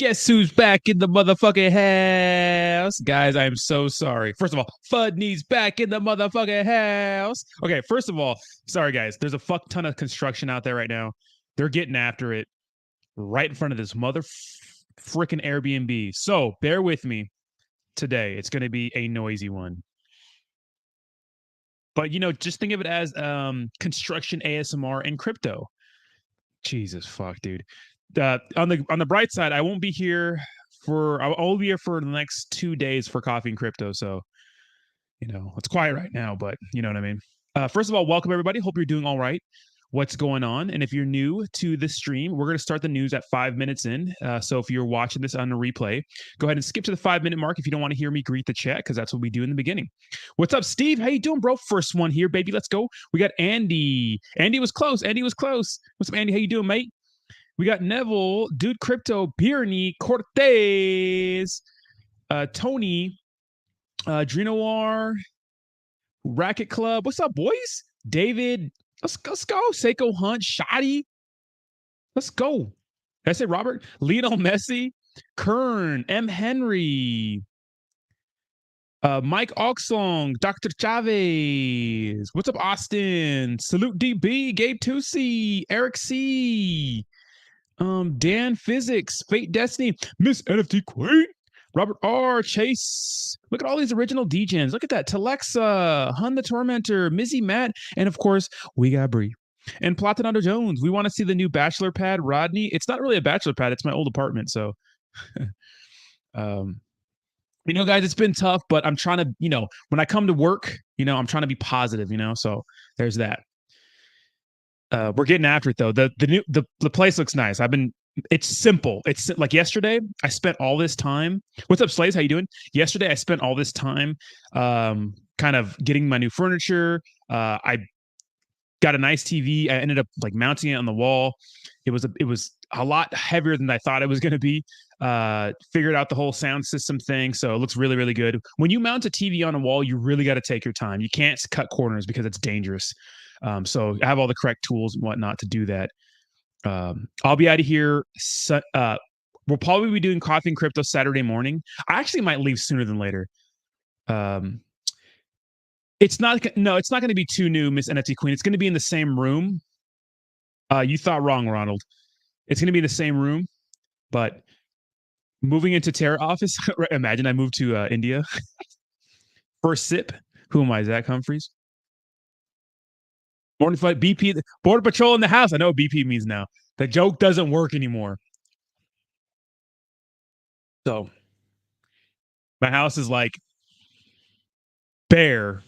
Guess who's back in the motherfucking house? Guys, I'm so sorry. First of all, Fudney's back in the motherfucking house. Okay, first of all, sorry guys. There's a fuck ton of construction out there right now. They're getting after it right in front of this mother freaking Airbnb. So bear with me today. It's going to be a noisy one. But, you know, just think of it as construction ASMR and crypto. Jesus fuck, dude. On the bright side, I won't be here I'll be here for the next 2 days for coffee and crypto. So, you know, it's quiet right now, but you know what I mean. First of all, welcome everybody. Hope you're doing all right. What's going on? And if you're new to the stream, we're going to start the news at 5 minutes in. So if you're watching this on a replay, go ahead and skip to the 5-minute mark if you don't want to hear me greet the chat, because that's what we do in the beginning. What's up, Steve? How you doing, bro? First one here, baby. Let's go. We got Andy. Andy was close. What's up, Andy? How you doing, mate? We got Neville, Dude Crypto, Birney, Cortez, Tony, Drinoir, Racket Club. What's up, boys? David, let's go. Seiko Hunt, Shoddy. Let's go. Did I say Robert? Lionel Messi, Kern, M. Henry, Mike Oxlong, Dr. Chavez. What's up, Austin? Salute DB, Gabe Tusi, Eric C. Dan Physics, Fate Destiny, Miss NFT Queen, Robert R. Chase. Look at all these original DJs. Look at that. Telexa, Hun the Tormentor, Mizzy Matt, and of course, we got Bree. And Platinado Jones. We want to see the new bachelor pad, Rodney. It's not really a bachelor pad, it's my old apartment. So you know, guys, it's been tough, but I'm trying to, you know, when I come to work, you know, I'm trying to be positive, you know. So there's that. We're getting after it though. The place looks nice. It's simple. It's like yesterday, I spent all this time. What's up, Slays? How you doing? Yesterday, I spent all this time kind of getting my new furniture. I got a nice TV. I ended up like mounting it on the wall. It was a lot heavier than I thought it was going to be. Figured out the whole sound system thing. So it looks really, really good. When you mount a TV on a wall, you really got to take your time. You can't cut corners because it's dangerous. So I have all the correct tools and whatnot to do that. I'll be out of here. We'll probably be doing coffee and crypto Saturday morning. I actually might leave sooner than later. It's not going to be too new, Miss NFT Queen. It's going to be in the same room. You thought wrong, Ronald. It's going to be in the same room, but moving into Terra office. Imagine I moved to India. First sip. Who am I? Zach Humphreys. Morning fight, BP, Border Patrol in the house. I know what BP means now. The joke doesn't work anymore. So my house is like bare.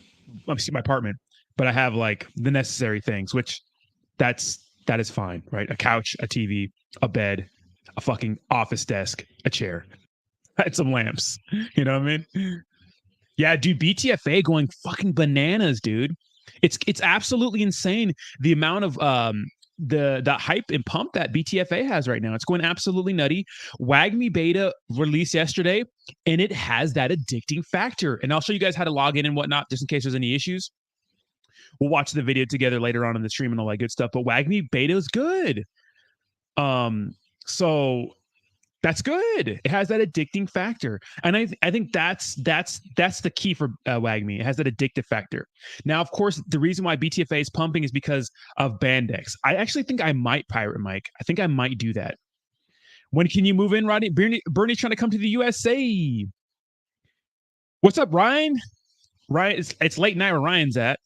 Let me see my apartment, but I have like the necessary things, which that is fine, right? A couch, a TV, a bed, a fucking office desk, a chair, and some lamps. You know what I mean? Yeah, dude, BTFA going fucking bananas, dude. It's absolutely insane the amount of the hype and pump that BTFA has right now. It's going absolutely nutty. Wagmi beta released yesterday, and it has that addicting factor. And I'll show you guys how to log in and whatnot, just in case there's any issues. We'll watch the video together later on in the stream and all that good stuff. But Wagmi beta is good. So that's good. It has that addicting factor. And I think that's the key for Wagmi. It has that addictive factor. Now, of course, the reason why BTFA is pumping is because of Bandex. I actually think I might pirate Mike. I think I might do that. When can you move in, Rodney? Bernie's trying to come to the USA. What's up, Ryan? Ryan, it's late night where Ryan's at.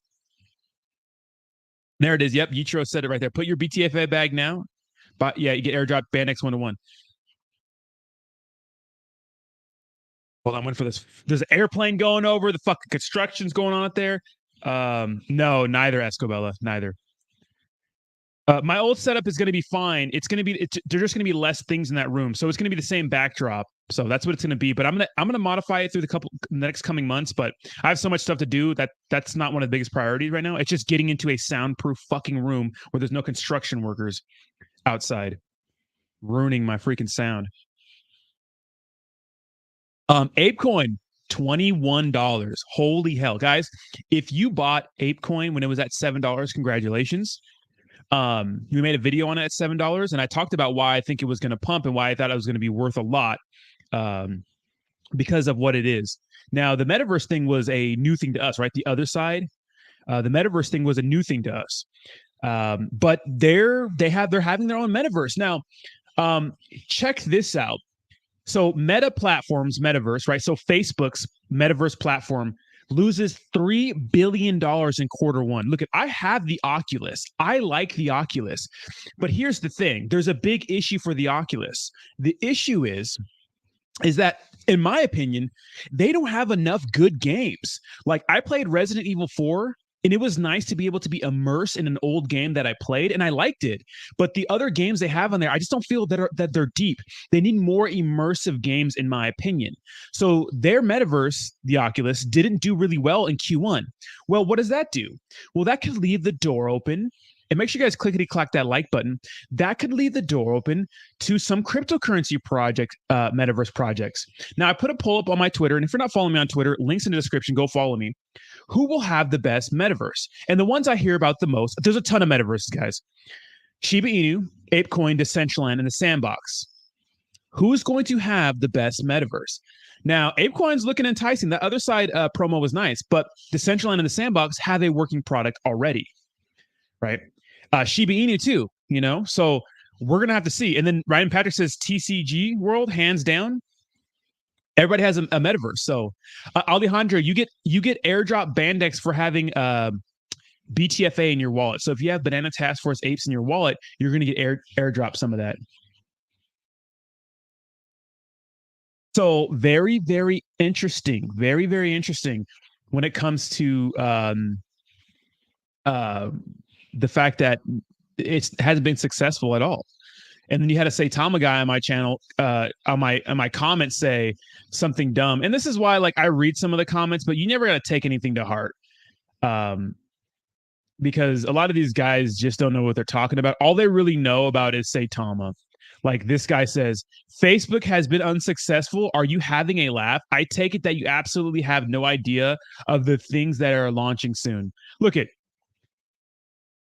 There it is. Yep, Yitro said it right there. Put your BTFA bag now. But yeah, you get airdrop Bandex 1-to-1. Hold on, I'm waiting for this. There's an airplane going over. The fucking construction's going on out there. No, neither, Escobella. Neither. My old setup is going to be fine. There's just going to be less things in that room, so it's going to be the same backdrop. So that's what it's going to be. But I'm gonna modify it through the next coming months. But I have so much stuff to do that's not one of the biggest priorities right now. It's just getting into a soundproof fucking room where there's no construction workers outside ruining my freaking sound. ApeCoin, $21. Holy hell, guys. If you bought ApeCoin when it was at $7, congratulations. We made a video on it at $7, and I talked about why I think it was going to pump and why I thought it was going to be worth a lot. Because of what it is. Now, the metaverse thing was a new thing to us, right? The other side, the metaverse thing was a new thing to us. But they're having their own metaverse now. Check this out. So Meta Platforms metaverse, right? So Facebook's metaverse platform loses $3 billion in Q1. Look, I have the Oculus. I like the Oculus. But here's the thing. There's a big issue for the Oculus. The issue is that, in my opinion, they don't have enough good games. Like, I played Resident Evil 4, and it was nice to be able to be immersed in an old game that I played, and I liked it. But the other games they have on there, I just don't feel that they're deep. They need more immersive games, in my opinion. So their metaverse, the Oculus, didn't do really well in Q1. Well, what does that do? Well, that could leave the door open. And make sure you guys clickety-clack that like button. That could leave the door open to some cryptocurrency metaverse projects. Now, I put a poll up on my Twitter, and if you're not following me on Twitter, links in the description, go follow me. Who will have the best metaverse? And the ones I hear about the most, there's a ton of metaverses, guys. Shiba Inu, ApeCoin, Decentraland, and the Sandbox. Who's going to have the best metaverse? Now, ApeCoin's looking enticing. The other side promo was nice, but Decentraland and the Sandbox have a working product already, right? Shiba Inu too, so we're gonna have to see. And then Ryan Patrick says TCG world, hands down. Everybody has a metaverse. So Alejandro, you get airdrop Bandex for having BTFA in your wallet. So if you have Banana Task Force apes in your wallet, you're gonna get airdrop some of that. So very, very interesting. Very, very interesting when it comes to the fact that it hasn't been successful at all. And then you had a Saitama guy on my channel, on my comments, say something dumb. And this is why, like, I read some of the comments, but you never got to take anything to heart, because a lot of these guys just don't know what they're talking about. All they really know about is Saitama. Like, this guy says, Facebook has been unsuccessful. Are you having a laugh? I take it that you absolutely have no idea of the things that are launching soon. Look at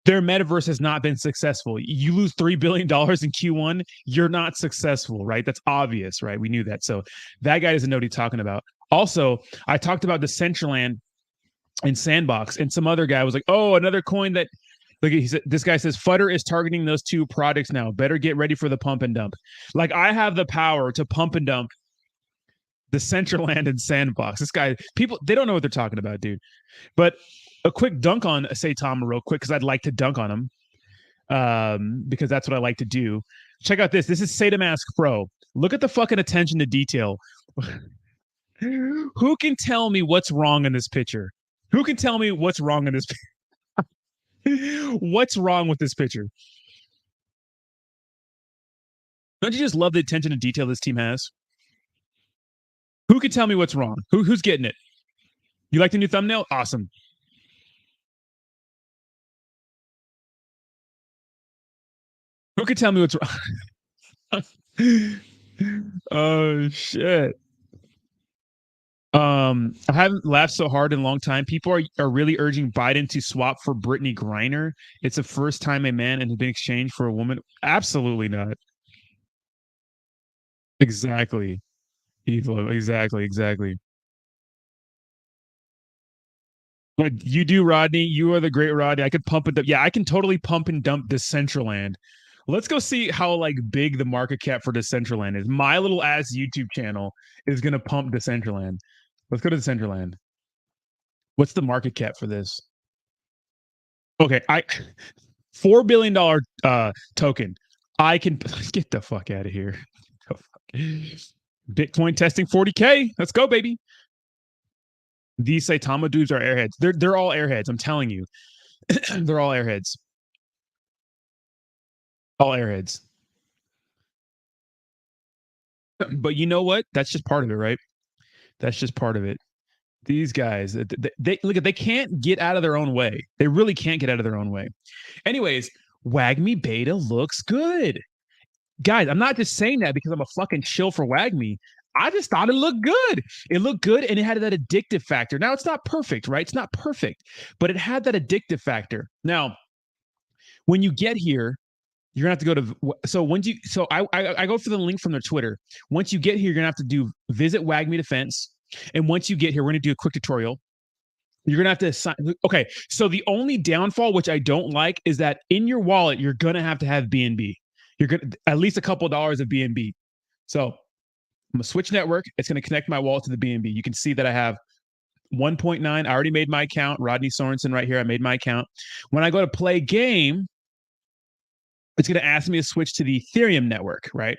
their metaverse has not been successful. You lose $3 billion in Q1, you're not successful, right? That's obvious, right? We knew that. So that guy doesn't know what he's talking about. Also, I talked about Decentraland and Sandbox, and some other guy was like, oh, another coin that, look, he said, this guy says, Fudder is targeting those two products now. Better get ready for the pump and dump. Like, I have the power to pump and dump Decentraland and Sandbox. This guy, people, they don't know what they're talking about, dude. But a quick dunk on Saitama real quick, because I'd like to dunk on him, because that's what I like to do. Check out this. This is Saitamask Pro. Look at the fucking attention to detail. Who can tell me what's wrong in this picture? Who can tell me what's wrong in this picture? What's wrong with this picture? Don't you just love the attention to detail this team has? Who can tell me what's wrong? Who's getting it? You like the new thumbnail? Awesome. Who can tell me what's wrong? Oh shit. I haven't laughed so hard in a long time. People are really urging Biden to swap for Brittany Griner. It's the first time a man has been exchanged for a woman. Absolutely not. Exactly. Evil. Exactly. But you do, Rodney. You are the great Rodney. I could pump and dump. Yeah, I can totally pump and dump Decentraland. Let's go see how like big the market cap for Decentraland is. My little ass YouTube channel is gonna pump Decentraland. Let's go to Decentraland. What's the market cap for this? Okay, $4 billion token. I can get the fuck out of here. Bitcoin testing 40K. Let's go, baby. These Saitama dudes are airheads. They're all airheads. I'm telling you. They're all airheads. All airheads. But you know what? That's just part of it, right? That's just part of it. These guys, they look at, they can't get out of their own way. They really can't get out of their own way. Anyways, Wagmi beta looks good. Guys, I'm not just saying that because I'm a fucking shill for Wagmi. I just thought it looked good. It looked good, and it had that addictive factor. Now, it's not perfect, right? It's not perfect, but it had that addictive factor. Now, when you get here, you're gonna have to go to. So once you, so I go for the link from their Twitter. Once you get here, you're gonna have to do visit Wagmi Defense, and once you get here, we're gonna do a quick tutorial. You're gonna have to assign. Okay, so the only downfall, which I don't like, is that in your wallet you're gonna have to have BNB. You're gonna at least a couple of dollars of BNB. So I'm gonna switch network. It's gonna connect my wallet to the BNB. You can see that I have 1.9. I already made my account. Rodney Sorensen right here. I made my account. When I go to play game, it's gonna ask me to switch to the Ethereum network, right?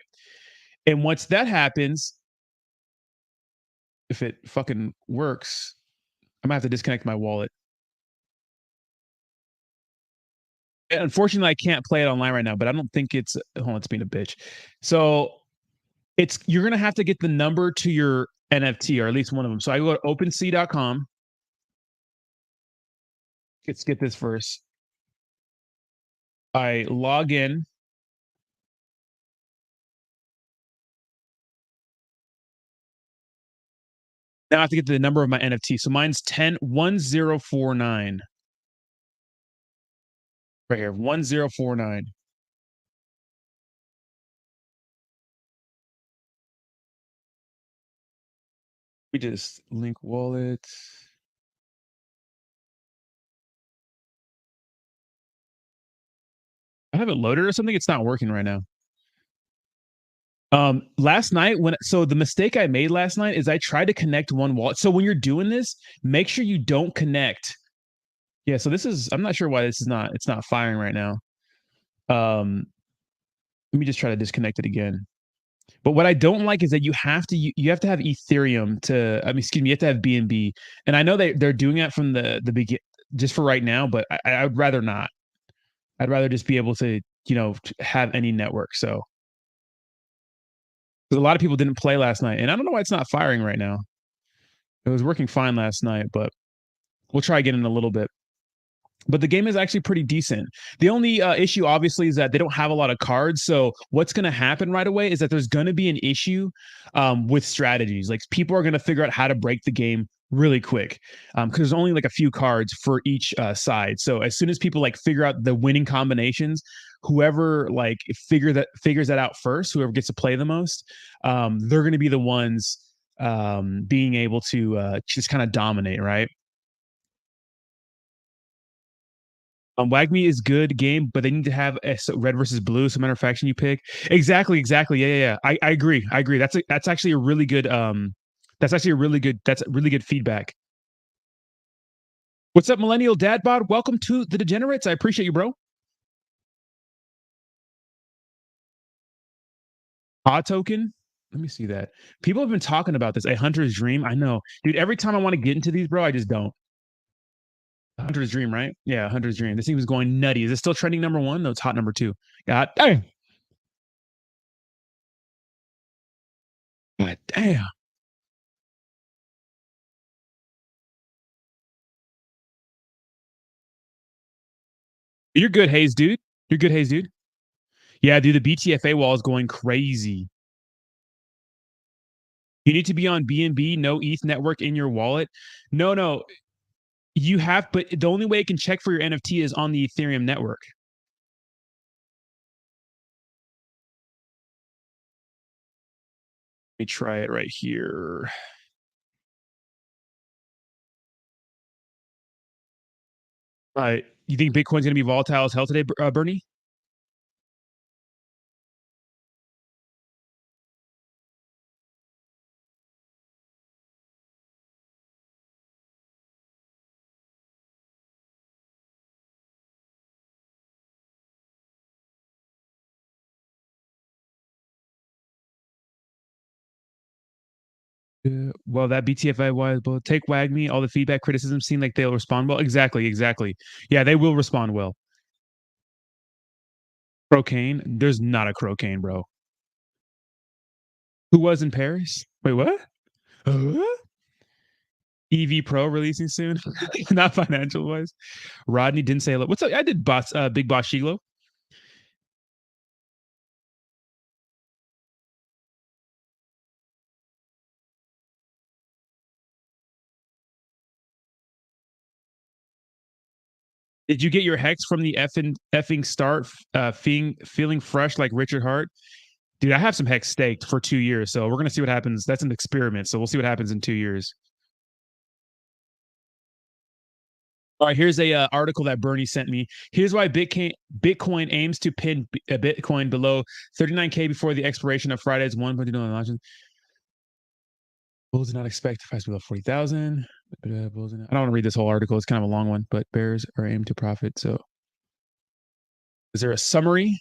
And once that happens, if it fucking works, I'm gonna have to disconnect my wallet. Unfortunately, I can't play it online right now, but I don't think it's. Hold on, it's being a bitch. So it's you're gonna have to get the number to your NFT or at least one of them. So I go to OpenSea.com. Let's get this first. I log in. Now I have to get the number of my NFT. So mine's 101049. Right here, 1049. We just link wallet. I have it loaded or something. It's not working right now. Last night so the mistake I made last night is I tried to connect one wallet. So when you're doing this, make sure you don't connect. Yeah, so this is I'm not sure why this is not it's not firing right now. Let me just try to disconnect it again. But what I don't like is that you have to have Ethereum to I mean excuse me, you have to have BNB. And I know they're doing that from the begin just for right now, but I would rather not. I'd rather just be able to, have any network. So because a lot of people didn't play last night, and I don't know why it's not firing right now. It was working fine last night, but we'll try again in a little bit. But the game is actually pretty decent. The only issue, obviously, is that they don't have a lot of cards. So what's going to happen right away is that there's going to be an issue with strategies. Like people are going to figure out how to break the game really quick because there's only like a few cards for each side. So as soon as people like figure out the winning combinations, whoever like figures that out first, whoever gets to play the most, they're going to be the ones being able to just kind of dominate, right? Wagmi is good game, but they need to have red versus blue. So matter of faction you pick. Exactly. Yeah. I agree. That's actually a really good that's really good feedback. What's up, Millennial Dad Bod? Welcome to the Degenerates. I appreciate you, bro. Odd token. Let me see that. People have been talking about this. A Hunter's Dream. I know, dude. Every time I want to get into these, bro, I just don't. Hunter's Dream, right? Yeah, Hunter's Dream. This thing was going nutty. Is it still trending number one? No, it's hot number two. God damn. God damn. You're good, Hayes, dude. You're good, Hayes, dude. Yeah, dude, the BTFA wall is going crazy. You need to be on BNB, no ETH network in your wallet. No. You have, but the only way you can check for your NFT is on the Ethereum network. Let me try it right here. You think Bitcoin's going to be volatile as hell today, Bernie? Well, that BTFI will take Wagmi. All the feedback, criticism seem like they'll respond well. Exactly. Yeah, they will respond well. Crocaine. There's not a Crocaine, bro. Who was in Paris? Wait, what? EV Pro releasing soon. Not financial wise. Rodney didn't say hello. What's up? I did Big Boss Shilo. Did you get your hex from the effing start? Feeling fresh like Richard Hart, dude. I have some hex staked for 2 years, so we're gonna see what happens. That's an experiment, so we'll see what happens in 2 years. All right, here's a article that Bernie sent me. Here's why Bitcoin aims to pin Bitcoin below 39K before the expiration of Friday's 1.2 million launches. Bulls do not expect to price below 40,000. I don't want to read this whole article. It's kind of a long one, but bears are aimed to profit. So, is there a summary?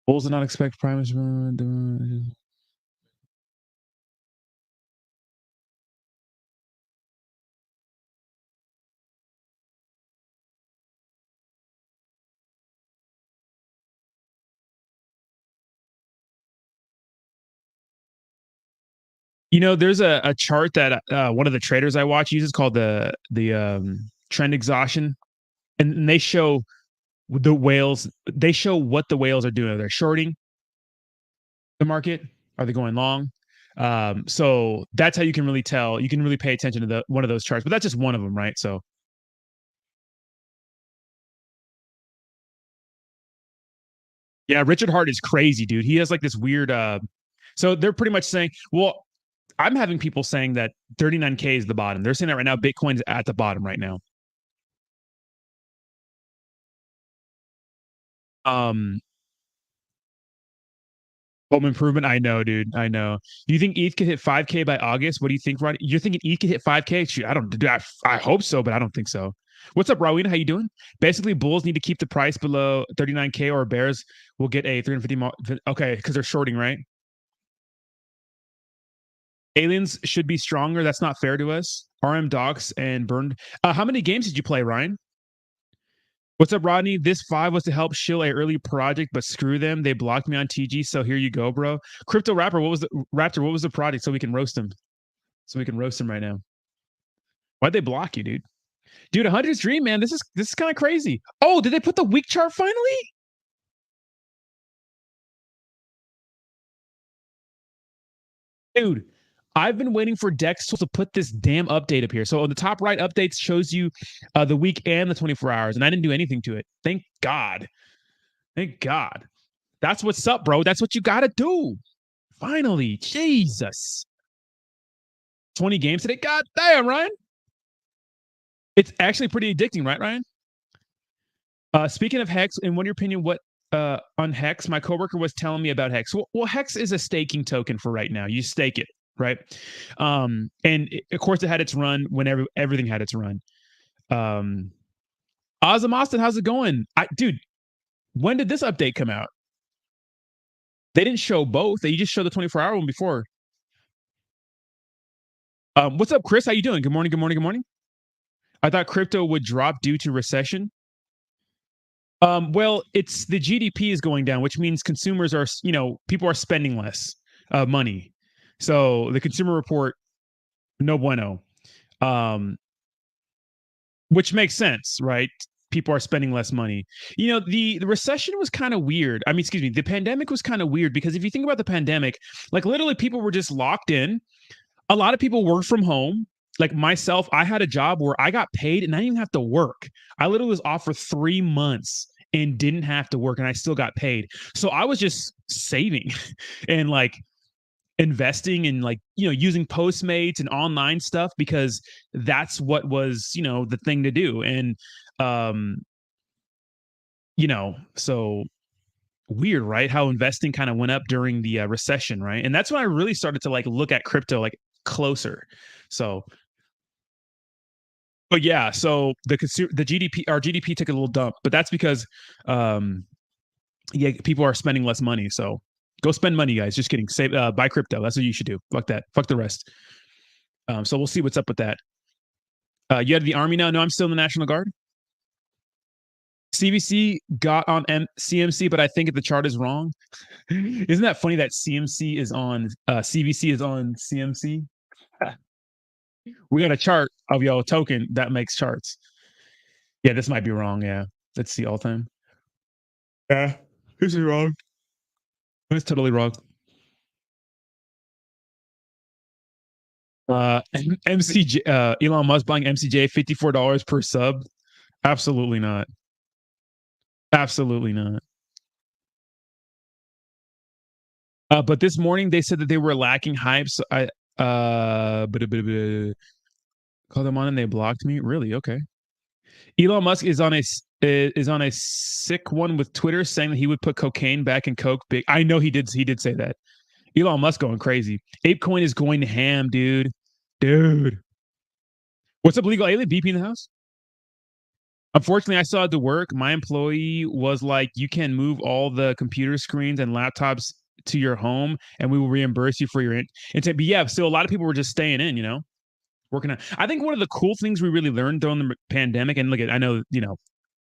Bulls do not expect primates. You know, there's a chart that one of the traders I watch uses called the trend exhaustion, and they show the whales. They show what the whales are doing. Are they shorting the market? Are they going long? So that's how you can really tell. You can really pay attention to one of those charts, but that's just one of them, right? So yeah, Richard Hart is crazy, dude. He has like this weird. So they're pretty much saying, well, I'm having people saying that 39K is the bottom. They're saying that right now, Bitcoin's at the bottom right now. Um, Home improvement. I know, dude. I know. Do you think ETH could hit 5K by August? What do you think, Ronnie? You're thinking ETH could hit 5K? Shoot, I don't. Dude, I hope so, but I don't think so. What's up, Rawina? How you doing? Basically, bulls need to keep the price below 39K, or bears will get a 350. Okay, because they're shorting, right? Aliens should be stronger. That's not fair to us. RM docs and burned. How many games did you play, Ryan? What's up, Rodney? This 5 was to help shill a early project, but screw them. They blocked me on TG, so here you go, bro. Crypto Rapper, what was the Raptor? What was the project so we can roast him? So we can roast him right now. Why'd they block you, dude? Dude, 100 stream, man. This is kind of crazy. Oh, did they put the week chart finally? Dude, I've been waiting for Dex to put this damn update up here. So on the top right, updates shows you the week and the 24 hours, and I didn't do anything to it. Thank God. Thank God. That's what's up, bro. That's what you got to do. Finally, Jesus. 20 games today. God damn, Ryan. It's actually pretty addicting, right, Ryan? Speaking of Hex, in what your opinion, what on Hex, my coworker was telling me about Hex. Well, Hex is a staking token for right now. You stake it, right? And of course, it had its run whenever everything had its run. Ozzy Austin, how's it going? Dude, when did this update come out? They didn't show both. They just showed the 24-hour one before. What's up, Chris? How you doing? Good morning. Good morning. Good morning. I thought crypto would drop due to recession. Well, it's the GDP is going down, which means consumers are, people are spending less money. So the consumer report, no bueno. Which makes sense, right? People are spending less money. The recession was kind of weird. I mean, excuse me, the pandemic was kind of weird because if you think about the pandemic, like literally people were just locked in. A lot of people work from home. Like myself, I had a job where I got paid and I didn't even have to work. I literally was off for 3 months and didn't have to work and I still got paid. So I was just saving and like investing and like, using Postmates and online stuff because that's what was, the thing to do. And, so weird, right? How investing kind of went up during the recession, right? And that's when I really started to like look at crypto like closer. So, but yeah, so the GDP, our GDP took a little dump, but that's because, yeah, people are spending less money. So go spend money, guys. Just kidding. Save, buy crypto. That's what you should do. Fuck that. Fuck the rest. So we'll see what's up with that. You had the army now? No, I'm still in the National Guard. CVC got on CMC, but I think the chart is wrong. Isn't that funny that CMC is on CVC is on CMC? We got a chart of your token that makes charts. Yeah, this might be wrong. Yeah, let's see all time. Yeah, this is wrong. That's totally wrong. MCJ Elon Musk buying MCJ $54 per sub. Absolutely not. Absolutely not. But this morning they said that they were lacking hype. So I called them on and they blocked me. Really? Okay. Elon Musk is on a sick one with Twitter, saying that he would put cocaine back in Coke. Big. I know he did. He did say that. Elon Musk going crazy. ApeCoin is going ham, dude. Dude. What's up, legal alien? BP in the house? Unfortunately, I still had to work. My employee was like, you can move all the computer screens and laptops to your home and we will reimburse you for your but yeah, so a lot of people were just staying in, working on. I think one of the cool things we really learned during the pandemic, and look at, I know,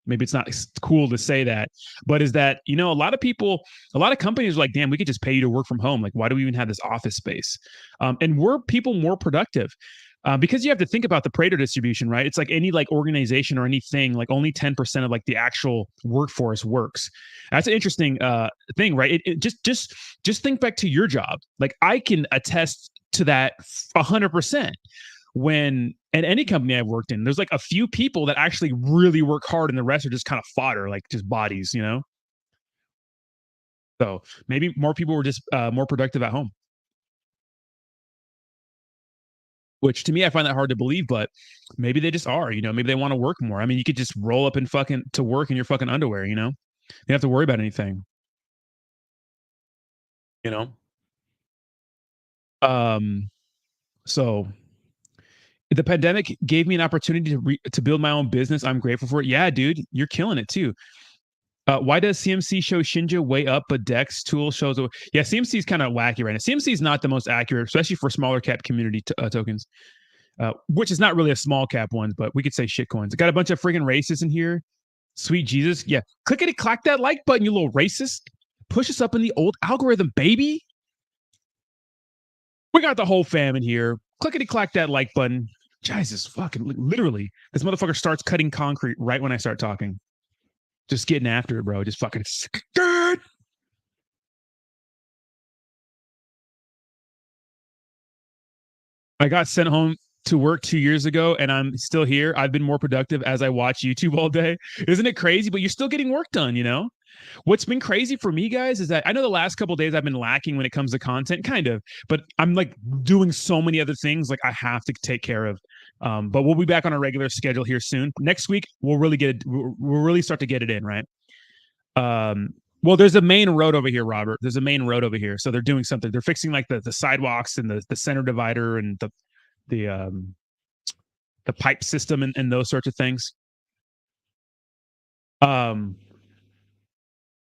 maybe it's not cool to say that, but is that, a lot of people, a lot of companies are like, damn, we could just pay you to work from home. Like, why do we even have this office space? And were people more productive? Because you have to think about the Pareto distribution, right? It's like any like organization or anything, like only 10% of like the actual workforce works. That's an interesting thing, right? Just think back to your job. Like I can attest to that 100%. When at any company I've worked in, there's like a few people that actually really work hard, and the rest are just kind of fodder, like just bodies. So maybe more people were just more productive at home. Which to me, I find that hard to believe, but maybe they just are, maybe they want to work more. I mean, you could just roll up and fucking to work in your fucking underwear, you don't have to worry about anything, you know? Um, so the pandemic gave me an opportunity to build my own business. I'm grateful for it. Yeah, dude, you're killing it too. Why does CMC show Shinja way up, but Dex tool shows? Yeah, CMC is kind of wacky right now. CMC is not the most accurate, especially for smaller cap community tokens. Which is not really a small cap one, but we could say shit coins. Got a bunch of friggin' racists in here. Sweet Jesus. Yeah. Clickety clack that like button, you little racist. Push us up in the old algorithm, baby. We got the whole fam in here. Clickety clack that like button. Jesus fucking literally. This motherfucker starts cutting concrete right when I start talking. Just getting after it, bro. Just fucking good. I got sent home to work 2 years ago and I'm still here. I've been more productive as I watch YouTube all day. Isn't it crazy? But you're still getting work done. What's been crazy for me, guys, is that I know the last couple of days I've been lacking when it comes to content, kind of, but I'm like doing so many other things like I have to take care of. But we'll be back on a regular schedule here soon. Next week, we'll really get it. We'll really start to get it in, right? Well, there's a main road over here, Robert. There's a main road over here. So they're doing something. They're fixing like the sidewalks and the center divider and the pipe system and those sorts of things.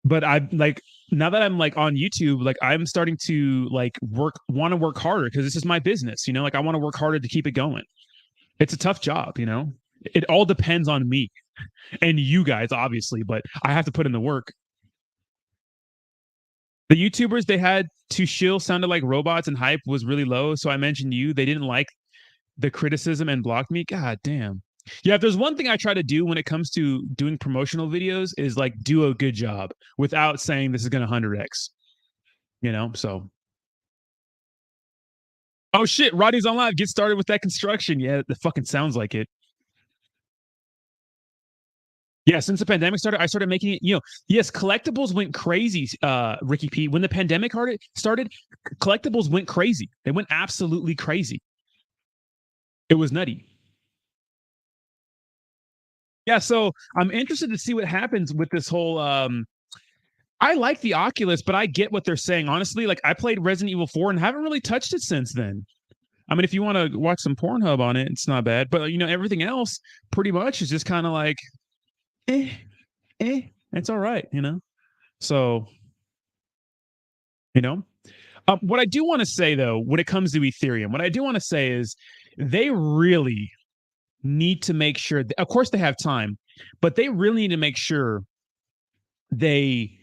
But I like now that I'm like on YouTube, like I'm starting to like want to work harder because this is my business, like I want to work harder to keep it going. It's a tough job. It all depends on me and you guys, obviously, but I have to put in the work. The YouTubers they had to shill sounded like robots and hype was really low. So I mentioned you. They didn't like the criticism and blocked me. God damn. Yeah, if there's one thing I try to do when it comes to doing promotional videos is like do a good job without saying this is going to 100x. So. Oh shit, Rodney's on live. Get started with that construction. Yeah, that fucking sounds like it. Yeah, since the pandemic started, I started making it, yes, collectibles went crazy, Ricky P. When the pandemic started, collectibles went crazy. They went absolutely crazy. It was nutty. Yeah, so I'm interested to see what happens with this whole I like the Oculus, but I get what they're saying. Honestly, like I played Resident Evil 4 and haven't really touched it since then. I mean, if you want to watch some Pornhub on it, it's not bad. But everything else pretty much is just kind of like, it's all right. So, you know. What I do want to say though, when it comes to Ethereum, what I do want to say is they really need to make sure. Of course, they have time, but they really need to make sure they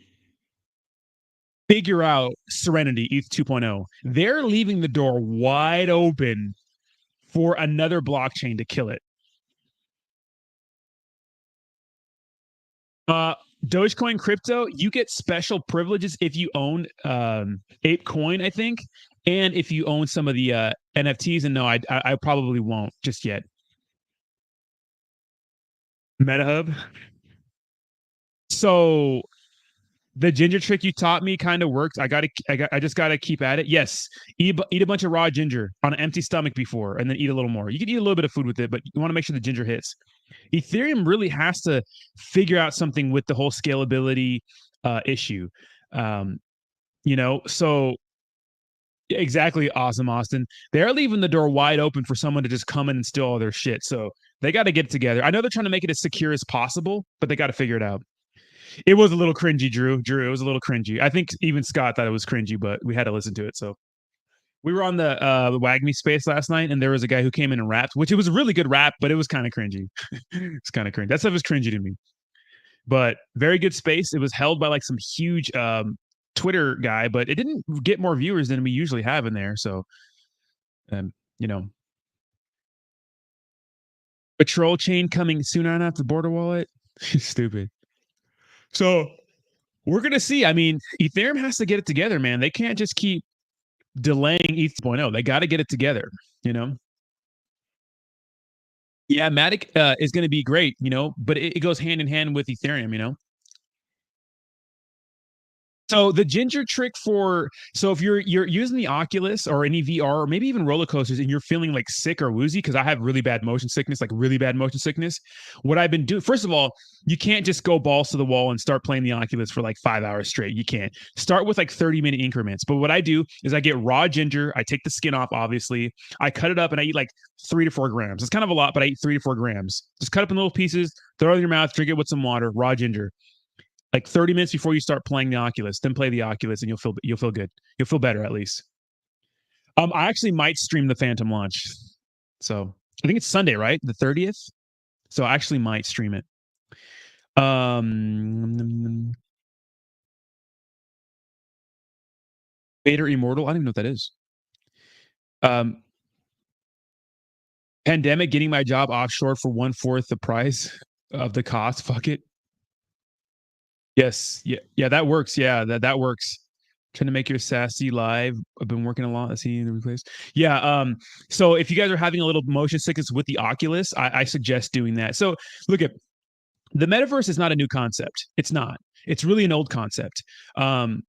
figure out Serenity ETH 2.0. They're leaving the door wide open for another blockchain to kill it. Dogecoin crypto, you get special privileges if you own ApeCoin, I think, and if you own some of the NFTs. And no, I probably won't just yet. MetaHub. So the ginger trick you taught me kind of works. I just gotta keep at it. Yes, eat a bunch of raw ginger on an empty stomach before, and then eat a little more. You can eat a little bit of food with it, but you want to make sure the ginger hits. Ethereum really has to figure out something with the whole scalability issue. Um, so exactly, awesome, Austin. They're leaving the door wide open for someone to just come in and steal all their shit. So they got to get it together. I know they're trying to make it as secure as possible, but they got to figure it out. It was a little cringy, Drew. It was a little cringy. I think even Scott thought it was cringy, but we had to listen to it. So we were on the Wagmi space last night, and there was a guy who came in and rapped, which it was a really good rap, but it was kind of cringy. It's kind of cringy. That stuff was cringy to me. But very good space. It was held by like some huge Twitter guy, but it didn't get more viewers than we usually have in there. So, you know, patrol chain coming soon on after border wallet. Stupid. So we're gonna see. I mean, Ethereum has to get it together, man. They can't just keep delaying ETH 2.0. They got to get it together. Yeah, Matic is going to be great, but it goes hand in hand with Ethereum. So the ginger trick if you're using the Oculus or any VR or maybe even roller coasters and you're feeling like sick or woozy, because I have really bad motion sickness, what I've been doing, first of all, you can't just go balls to the wall and start playing the Oculus for like 5 hours straight. You can't. Start with like 30-minute increments. But what I do is I get raw ginger, I take the skin off, obviously, I cut it up and I eat like 3 to 4 grams. It's kind of a lot, but I eat 3 to 4 grams. Just cut up in little pieces, throw it in your mouth, drink it with some water, raw ginger. Like 30 minutes before you start playing the Oculus, then play the Oculus and you'll feel good. You'll feel better at least. I actually might stream the Phantom launch. So I think it's Sunday, right? The 30th. So I actually might stream it. Vader Immortal. I don't even know what that is. Pandemic, getting my job offshore for 1/4 the price of the cost. Fuck it. Yes. Yeah, that works. Yeah, that works. Trying to make your sassy live. I've been working a lot. Let's see the replace. Yeah. So if you guys are having a little motion sickness with the Oculus, I suggest doing that. So look at the metaverse is not a new concept. It's not. It's really an old concept. And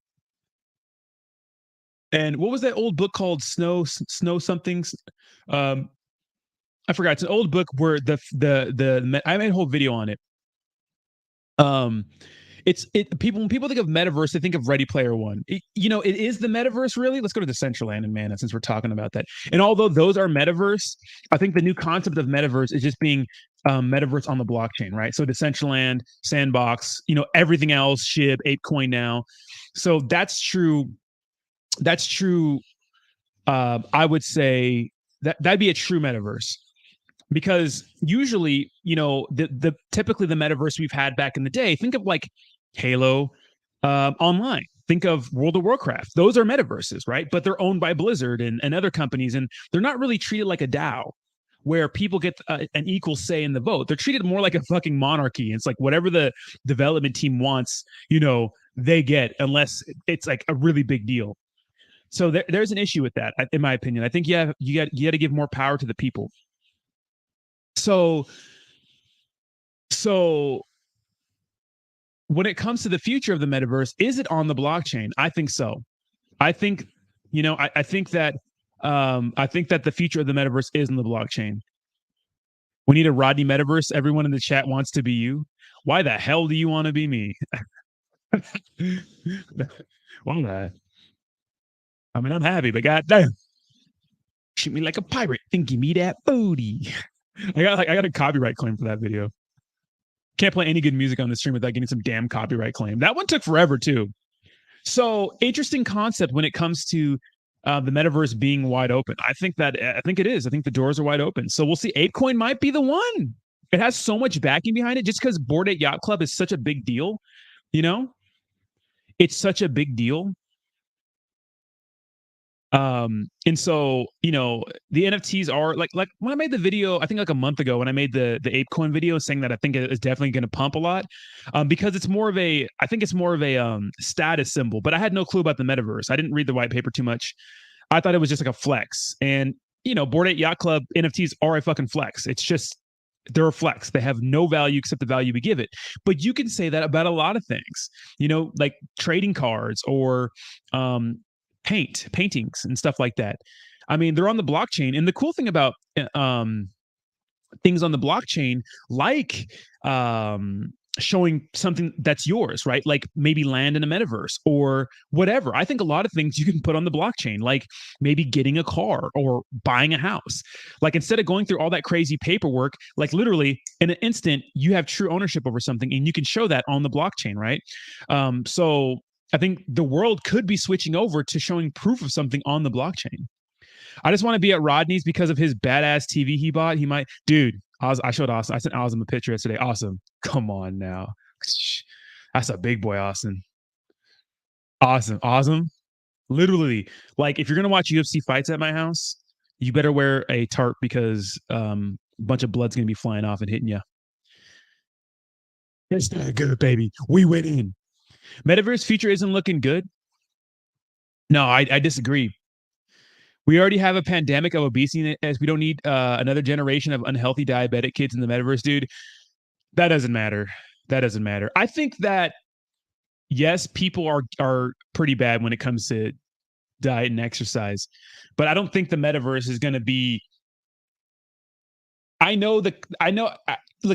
what was that old book called? Snow somethings. I forgot. It's an old book where I made a whole video on it. When people think of metaverse, they think of Ready Player One. It is the metaverse, really. Let's go to Decentraland and Mana, since we're talking about that. And although those are metaverse, I think the new concept of metaverse is just being metaverse on the blockchain, right? So Decentraland, Sandbox, everything else, SHIB, ApeCoin now. So that's true. That's true. I would say that'd be a true metaverse. Because usually, the typically the metaverse we've had back in the day, think of like Halo Online. Think of World of Warcraft. Those are metaverses, right? But they're owned by Blizzard and other companies, and they're not really treated like a DAO where people get an equal say in the vote. They're treated more like a fucking monarchy. It's like whatever the development team wants, they get, unless it's like a really big deal. So there's an issue with that, in my opinion. I think you got to give more power to the people. So when it comes to the future of the metaverse, is it on the blockchain? I think so. I think, I think that the future of the metaverse is in the blockchain. We need a Rodney metaverse. Everyone in the chat wants to be you. Why the hell do you want to be me? Why not? I mean, I'm happy, but goddamn, shoot me like a pirate and give me that booty. I got a copyright claim for that video. Can't play any good music on the stream without getting some damn copyright claim. That one took forever too. So interesting concept when it comes to the metaverse being wide open. I think it is. I think the doors are wide open. So we'll see. ApeCoin might be the one. It has so much backing behind it, just because Bored Ape Yacht Club is such a big deal. It's such a big deal. And so, the NFTs are like when I made the video, I think like a month ago, when I made the ApeCoin video saying that I think it is definitely going to pump a lot, because it's more of a status symbol, but I had no clue about the metaverse. I didn't read the white paper too much. I thought it was just like a flex, and Bored Ape Yacht Club NFTs are a fucking flex. It's just They're a flex. They have no value except the value we give it. But you can say that about a lot of things, like trading cards or paintings and stuff like that. I mean, they're on the blockchain. And the cool thing about things on the blockchain, like showing something that's yours, right? Like maybe land in a metaverse or whatever. I think a lot of things you can put on the blockchain, like maybe getting a car or buying a house. Like instead of going through all that crazy paperwork, like literally in an instant, you have true ownership over something and you can show that on the blockchain, right? So I think the world could be switching over to showing proof of something on the blockchain. I just want to be at Rodney's because of his badass TV he bought. He might, dude. I showed Austin. I sent Austin a picture yesterday. Awesome. Come on now. That's a big boy, Austin. Awesome. Literally, like if you're gonna watch UFC fights at my house, you better wear a tarp because a bunch of blood's gonna be flying off and hitting you. It's not good, baby. We went in. Metaverse future isn't looking good. No, I disagree. We already have a pandemic of obesity as we don't need another generation of unhealthy diabetic kids in the metaverse, dude. That doesn't matter. I think that yes, people are pretty bad when it comes to diet and exercise, but I don't think the metaverse is going to be. Look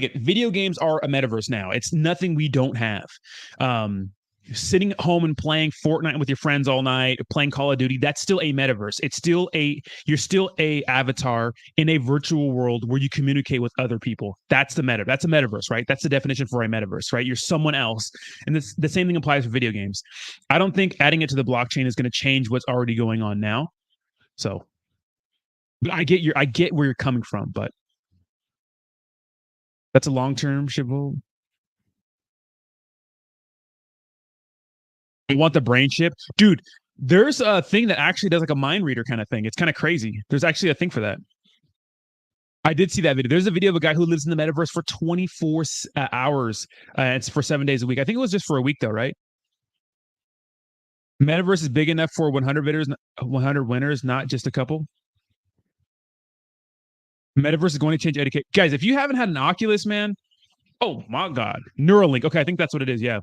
at video games are a metaverse now. It's nothing we don't have. Sitting at home and playing Fortnite with your friends all night, playing Call of Duty, that's still a metaverse. You're still a avatar in a virtual world where you communicate with other people. That's a metaverse, right? That's the definition for a metaverse, right? You're someone else. And the same thing applies for video games. I don't think adding it to the blockchain is going to change what's already going on now. So but I get where you're coming from, but that's a long-term shibboleth. You want the brain chip, dude. There's a thing that actually does like a mind reader kind of thing. It's kind of crazy. There's actually a thing for that. I did see that video. There's a video of a guy who lives in the metaverse for 24 hours. It's for 7 days a week. I think it was just for a week though, right? Metaverse is big enough for 100 winners, not just a couple. Metaverse is going to change education. Guys, if you haven't had an Oculus, man, oh my God. Neuralink. Okay, I think that's what it is. Yeah.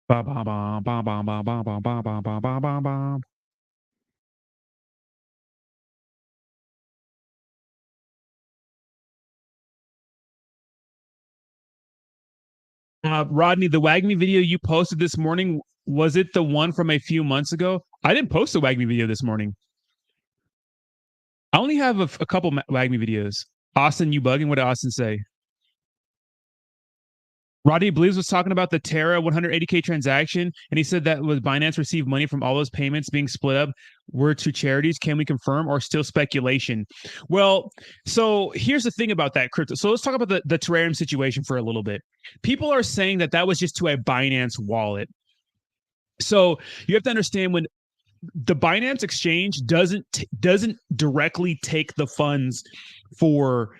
Ba, ba, ba, ba, ba, ba, ba, ba, ba, ba, ba, ba, ba, ba. Rodney, the Wagmi video you posted this morning, was it the one from a few months ago? I didn't post a Wagmi video this morning. I only have a couple Wagmi videos. Austin, you bugging? What did Austin say? Rodney Blues was talking about the Terra 180K transaction, and he said that was Binance received money from all those payments being split up were to charities. Can we confirm or still speculation? Well, so here's the thing about that crypto. So let's talk about the Terrarium situation for a little bit. People are saying that was just to a Binance wallet. So you have to understand when the Binance exchange doesn't directly take the funds for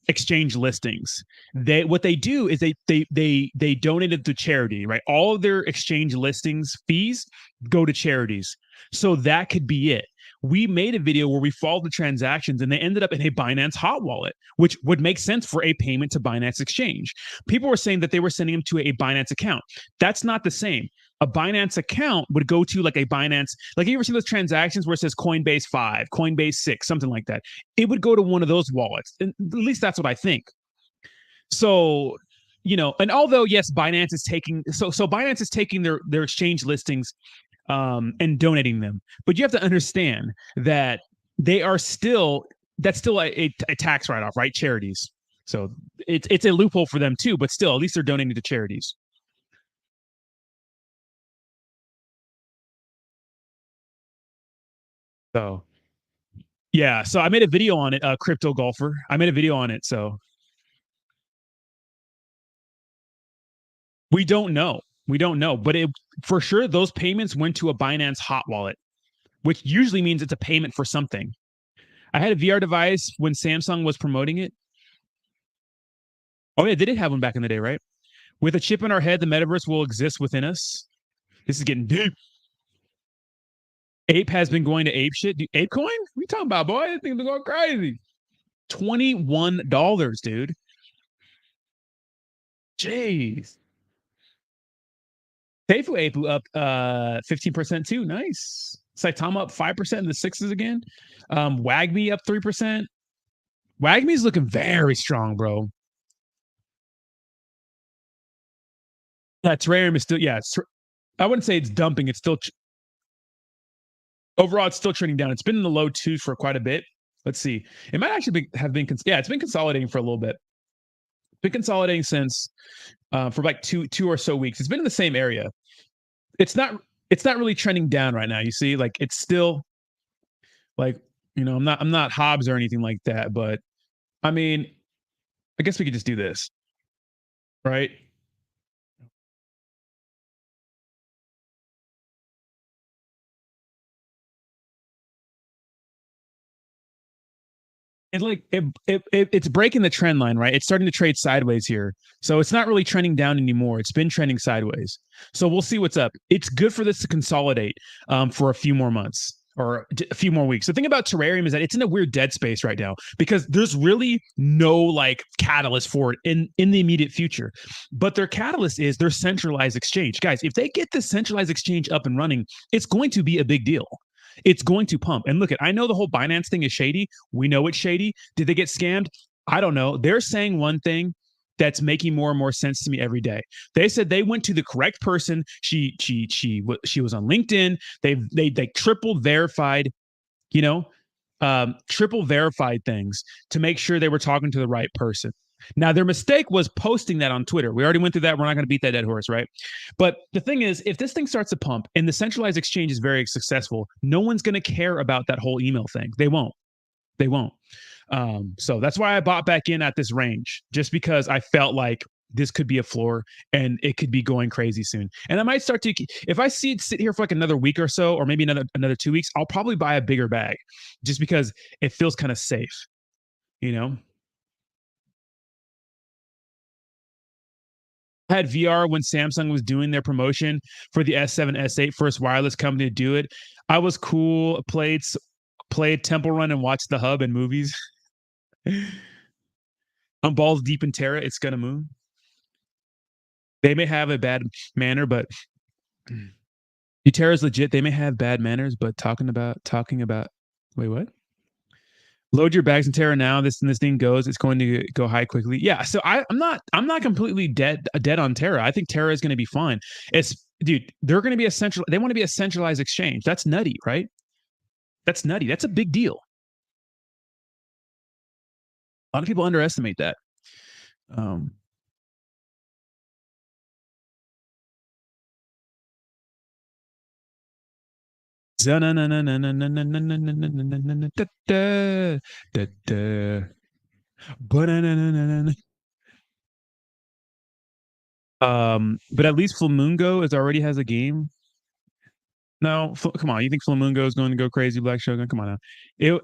exchange listings. What they do is they donate it to charity, right? All of their exchange listings fees go to charities. So that could be it. We made a video where we followed the transactions and they ended up in a Binance hot wallet, which would make sense for a payment to Binance exchange. People were saying that they were sending them to a Binance account. That's not the same. A Binance account would go to like a Binance, like you ever see those transactions where it says Coinbase 5, Coinbase 6, something like that. It would go to one of those wallets. And at least that's what I think. So, and although yes, Binance is taking Binance is taking their exchange listings and donating them. But you have to understand that that's still a tax write-off, right? Charities. So it's a loophole for them too, but still, at least they're donating to charities. So yeah, so I made a video on it, Crypto Golfer. I made a video on it, so we don't know. But for sure those payments went to a Binance hot wallet, which usually means it's a payment for something. I had a VR device when Samsung was promoting it. Oh yeah, they did have one back in the day, right? With a chip in our head, the metaverse will exist within us. This is getting deep. Ape has been going to ape shit. Dude, ApeCoin? What are you talking about, boy? This thing's been going crazy. $21, dude. Jeez. Teifu Apu up 15% too. Nice. Saitama up 5% in the sixes again. Wagmi up 3%. Wagmi's looking very strong, bro. Yeah, Terrarium is still, yeah, I wouldn't say it's dumping. It's still, overall, it's still trending down. It's been in the low twos for quite a bit. Let's see. It might actually have been, yeah, it's been consolidating for a little bit. It's been consolidating since for like two or so weeks. It's been in the same area. It's not really trending down right now. You see, like it's still like, you know, I'm not Hobbs or anything like that, but I mean, I guess we could just do this, right? It's breaking the trend line, right? It's starting to trade sideways here. So it's not really trending down anymore. It's been trending sideways. So we'll see what's up. It's good for this to consolidate for a few more months or a few more weeks. The thing about Terrarium is that it's in a weird dead space right now because there's really no like catalyst for it in the immediate future. But their catalyst is their centralized exchange. Guys, if they get this centralized exchange up and running, it's going to be a big deal. It's going to pump. And look, I know the whole Binance thing is shady. We know it's shady. Did they get scammed? I don't know. They're saying one thing that's making more and more sense to me every day. They said they went to the correct person. She was on LinkedIn. They triple verified, you know, triple verified things to make sure they were talking to the right person. Now, their mistake was posting that on Twitter. We already went through that. We're not going to beat that dead horse, right? But the thing is, if this thing starts to pump and the centralized exchange is very successful, no one's going to care about that whole email thing. They won't. They won't. So that's why I bought back in at this range, just because I felt like this could be a floor and it could be going crazy soon. And I might start to, if I see it sit here for like another week or so, or maybe another 2 weeks, I'll probably buy a bigger bag just because it feels kind of safe, you know? I had VR when Samsung was doing their promotion for the S7, S8, first wireless company to do it. I was cool, played Temple Run and watched the hub and movies. I'm balls deep in Terra. It's gonna move. They may have a bad manner, but Terra's legit. They may have bad manners, but talking about wait, what? Load your bags in Terra now. This thing goes. It's going to go high quickly. Yeah. So I'm not completely dead on Terra. I think Terra is going to be fine. It's dude. They're going to be a central. They want to be a centralized exchange. That's nutty, right? That's nutty. That's a big deal. A lot of people underestimate that. But at least Flamingo already has a game. No, come on. You think Flamingo is going to go crazy, Black Shogun? Come on now.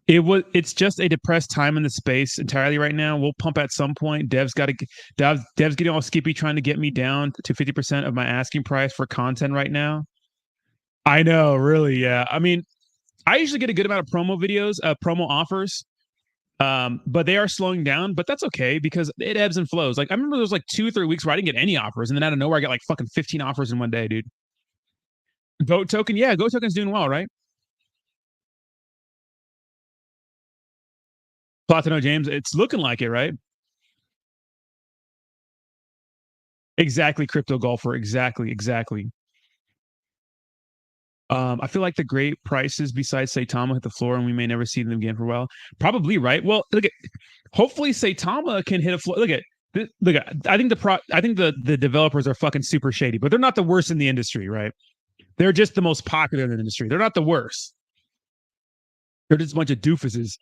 It's just a depressed time in the space entirely right now. We'll pump at some point. Dev's getting all skippy trying to get me down to 50% of my asking price for content right now. I know, really, yeah. I mean, I usually get a good amount of promo videos, promo offers. But they are slowing down, but that's okay because it ebbs and flows. Like I remember there was like 2 or 3 weeks where I didn't get any offers, and then out of nowhere I got like fucking 15 offers in one day, dude. Goat token, yeah, Goat token's doing well, right? Platino James, it's looking like it, right? Exactly, crypto golfer, exactly. I feel like the great prices besides Saitama hit the floor, and we may never see them again for a while. Probably right. Well, look at. Hopefully, Saitama can hit a floor. Look at. I think the developers are fucking super shady, but they're not the worst in the industry, right? They're just the most popular in the industry. They're not the worst. They're just a bunch of doofuses.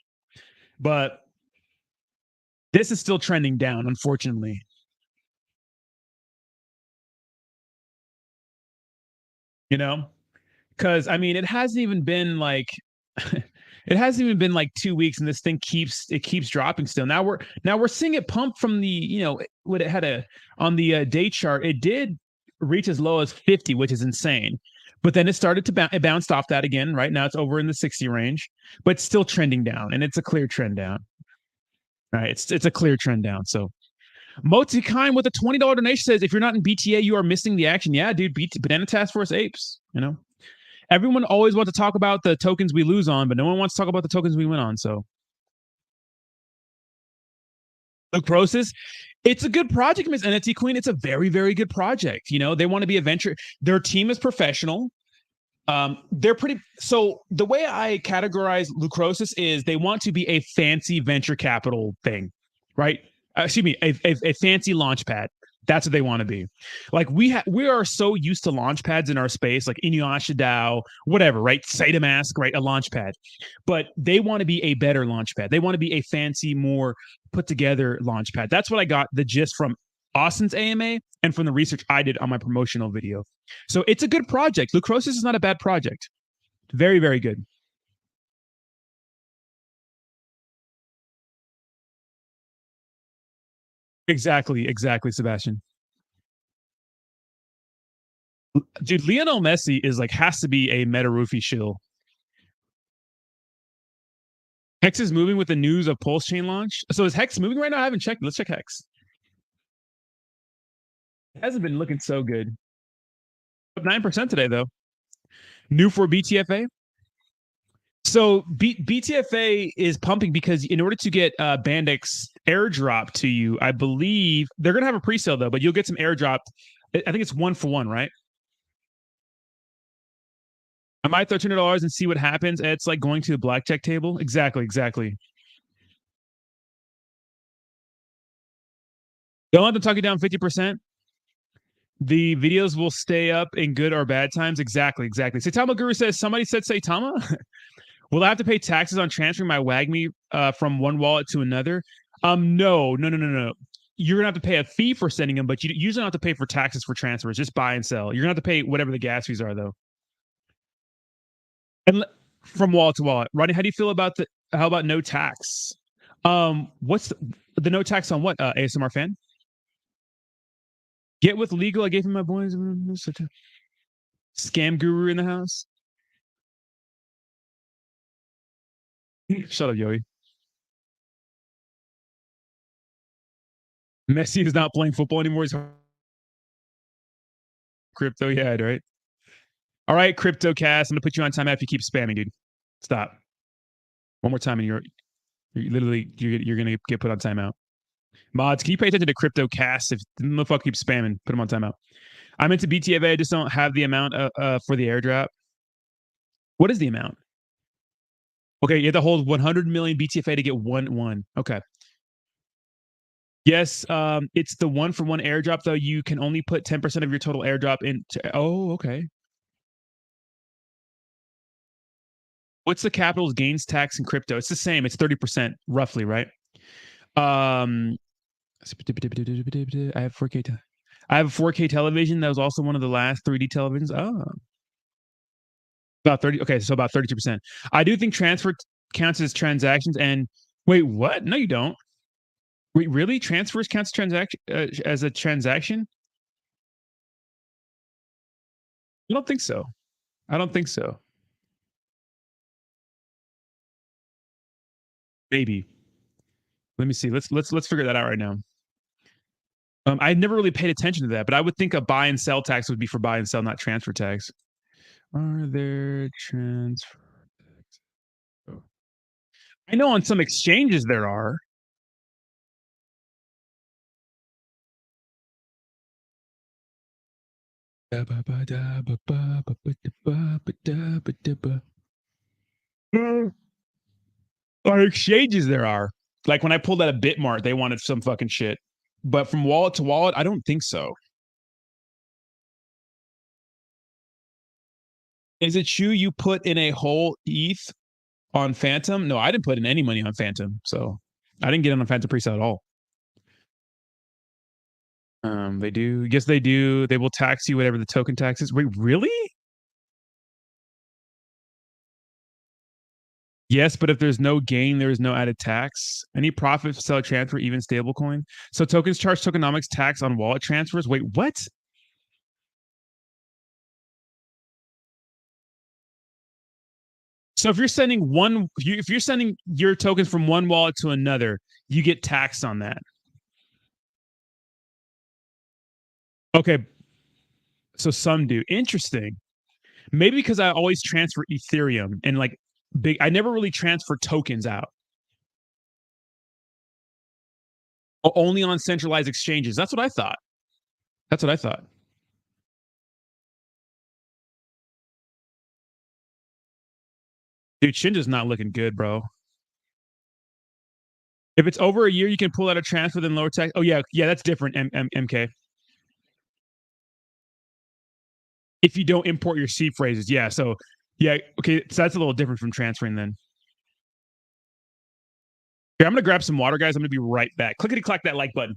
But this is still trending down, unfortunately. You know, because I mean, it hasn't even been like It hasn't even been like 2 weeks, and this thing keeps dropping still. Now we're seeing it pump from the what it had on the day chart. It did reach as low as 50, which is insane. But then it started to it bounced off that again. Right now, it's over in the 60 range, but still trending down, and it's a clear trend down. Right, it's a clear trend down. So Motikine with a $20 donation says, if you're not in BTA, you are missing the action. Yeah, dude, Banana Task Force apes. Everyone always wants to talk about the tokens we lose on, but no one wants to talk about the tokens we win on. So Lucrosis, it's a good project, Miss NFT Queen. It's a very, very good project. They want to be a venture. Their team is professional. They're pretty. So the way I categorize Lucrosis is they want to be a fancy venture capital thing, right? Excuse me, a fancy launch pad. That's what they want to be. Like we are so used to launch pads in our space, like Inuyasha DAO, whatever, right? Saitama, right? A launch pad. But they want to be a better launch pad. They want to be a fancy, more put together launch pad. That's what I got the gist from Austin's AMA and from the research I did on my promotional video. So it's a good project. Lucrosis is not a bad project. Very, very good. Exactly, Sebastian. Dude, Lionel Messi is like has to be a meta roofie shill. Hex is moving with the news of Pulse Chain launch. So is Hex moving right now? I haven't checked. Let's check Hex. It hasn't been looking so good. 9% today, though. New for BTFA. So BTFA is pumping because in order to get Bandix airdrop to you, I believe they're going to have a pre-sale, though, but you'll get some airdrop. I think it's 1-for-1, right? I might throw $200 and see what happens. It's like going to the blackjack table. Exactly. Don't let them talk you down 50%. The videos will stay up in good or bad times. Exactly. Saitama Guru says, somebody said Saitama? Will I have to pay taxes on transferring my Wagmi from one wallet to another? No. You're going to have to pay a fee for sending them, but you usually don't have to pay for taxes for transfers. Just buy and sell. You're going to have to pay whatever the gas fees are, though. And from wallet to wallet. Rodney, how do you feel about how about no tax? What's the no tax on what? ASMR fan? Get with legal. I gave him my boys. Scam guru in the house. Shut up, Yoey. Messi is not playing football anymore. He's crypto. Yeah, right. All right, CryptoCast. I'm gonna put you on timeout if you keep spamming, dude. Stop. One more time, and you're gonna get put on timeout. Mods, can you pay attention to CryptoCast? If the motherfucker keeps spamming, put him on timeout. I'm into BTFA. I just don't have the amount for the airdrop. What is the amount? Okay, you have to hold 100 million BTFA to get one. Okay. Yes, it's the 1-for-1 airdrop, though. You can only put 10% of your total airdrop into. Oh, okay. What's the capital gains tax in crypto? It's the same. It's 30%, roughly, right? I have 4K. I have a 4K television that was also one of the last 3D televisions. Oh, about 30. Okay, so about 32%. I do think transfer counts as transactions. And wait, what? No, you don't. Wait, really? Transfers counts as a transaction? I don't think so. Maybe. Let me see. Let's figure that out right now. I never really paid attention to that, but I would think a buy and sell tax would be for buy and sell, not transfer tax. Are there transfer tax? Oh. I know on some exchanges there are. On exchanges there are. Like when I pulled out a Bitmart, they wanted some fucking shit. But from wallet to wallet, I don't think so. Is it true you put in a whole ETH on Phantom? No, I didn't put in any money on Phantom. So I didn't get in on Phantom presale at all. They do. Yes, they do. They will tax you whatever the token tax is. Wait, really? Yes, but if there's no gain, there is no added tax. Any profit, sell, transfer, even stablecoin. So tokens charge tokenomics tax on wallet transfers. Wait, what? So if you're sending if you're sending your tokens from one wallet to another, you get taxed on that. Okay, so some do. Interesting. Maybe because I always transfer Ethereum and like big. I never really transfer tokens out. Only on centralized exchanges. That's what I thought. That's what I thought. Dude, Shinja's not looking good, bro. If it's over a year, you can pull out a transfer, then lower tax. Oh yeah, that's different. MK. If you don't import your C phrases, yeah. So yeah, okay. So that's a little different from transferring then. Okay, I'm gonna grab some water, guys. I'm gonna be right back. Clickety clack that like button.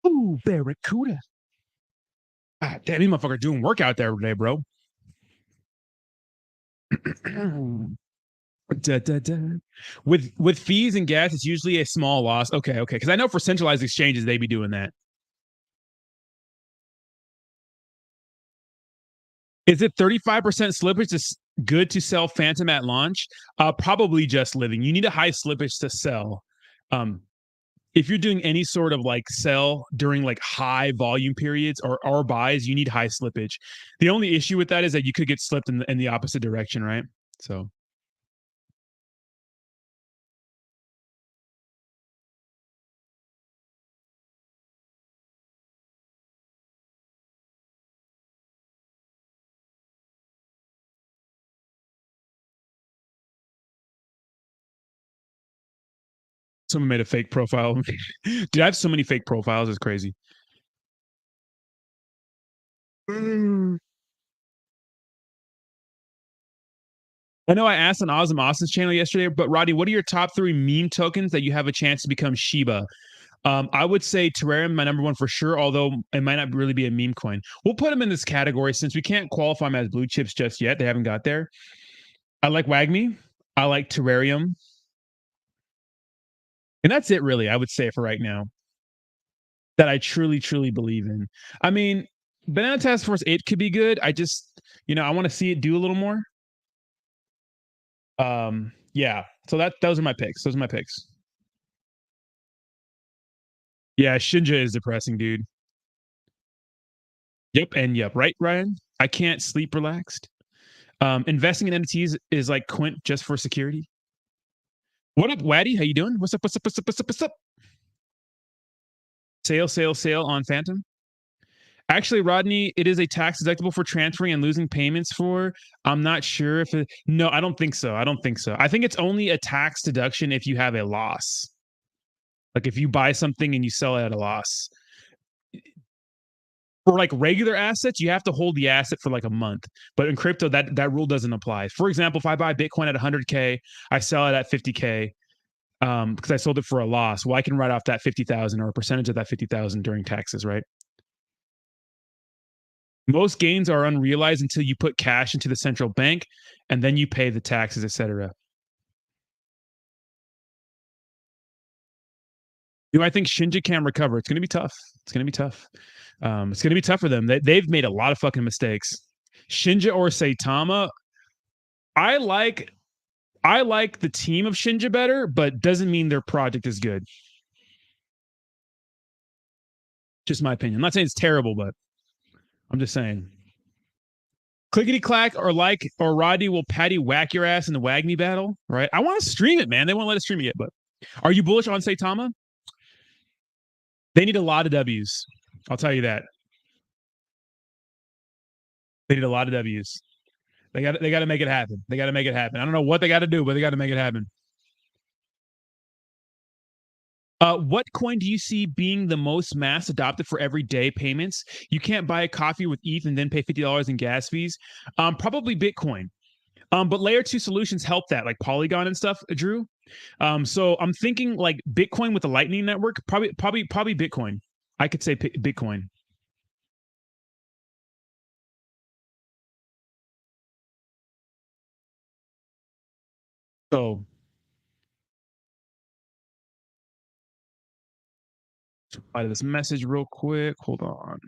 Ooh, Barracuda. Ah, damn, these motherfucker doing work out there today, bro. Da, da, da. With fees and gas, it's usually a small loss. Okay, because I know for centralized exchanges they be doing that. Is it 35% slippage is good to sell Phantom at launch? Probably just living. You need a high slippage to sell. Um, if you're doing any sort of like sell during like high volume periods or buys, you need high slippage. The only issue with that is that you could get slipped in the opposite direction, right? So someone made a fake profile. Dude, I have so many fake profiles. It's crazy. Mm. I know I asked on Awesome Austin's channel yesterday, but Roddy, what are your top 3 meme tokens that you have a chance to become Shiba? I would say Terrarium, my number one for sure, although it might not really be a meme coin. We'll put them in this category since we can't qualify them as blue chips just yet. They haven't got there. I like Wagmi. I like Terrarium. And that's it, really, I would say for right now, that I truly, truly believe in. I mean, Banana Task Force 8 could be good. I just, I want to see it do a little more. Yeah. So those are my picks. Those are my picks. Yeah, Shinja is depressing, dude. Yep, and yep, right, Ryan? I can't sleep relaxed. Investing in entities is like Quint just for security. What up, Waddy? How you doing? What's up? What's up? What's up? What's up? What's up? Sale on Phantom. Actually, Rodney, it is a tax deductible for transferring and losing payments for. I'm not sure if it. No, I don't think so. I don't think so. I think it's only a tax deduction if you have a loss. Like if you buy something and you sell it at a loss. For like regular assets, you have to hold the asset for like a month. But in crypto, that rule doesn't apply. For example, if I buy Bitcoin at 100K, I sell it at 50K because I sold it for a loss. Well, I can write off that 50,000 or a percentage of that 50,000 during taxes, right? Most gains are unrealized until you put cash into the central bank, and then you pay the taxes, etc. Do I think Shinja can recover? It's going to be tough. It's going to be tough. It's going to be tough for them. They've made a lot of fucking mistakes. Shinja or Saitama, I like the team of Shinja better, but doesn't mean their project is good. Just my opinion. I'm not saying it's terrible, but I'm just saying. Clickety clack or Roddy will patty whack your ass in the Wagmi battle, right? I want to stream it, man. They won't let us stream it yet, but are you bullish on Saitama? They need a lot of W's. I'll tell you that. They need a lot of W's. They got to make it happen. They got to make it happen. I don't know what they got to do, but they got to make it happen. What coin do you see being the most mass adopted for everyday payments? You can't buy a coffee with ETH and then pay $50 in gas fees. Probably Bitcoin. But layer two solutions help that, like Polygon and stuff, Drew. So I'm thinking like Bitcoin with the Lightning Network. Probably Bitcoin. I could say Bitcoin. So reply to this message real quick. Hold on.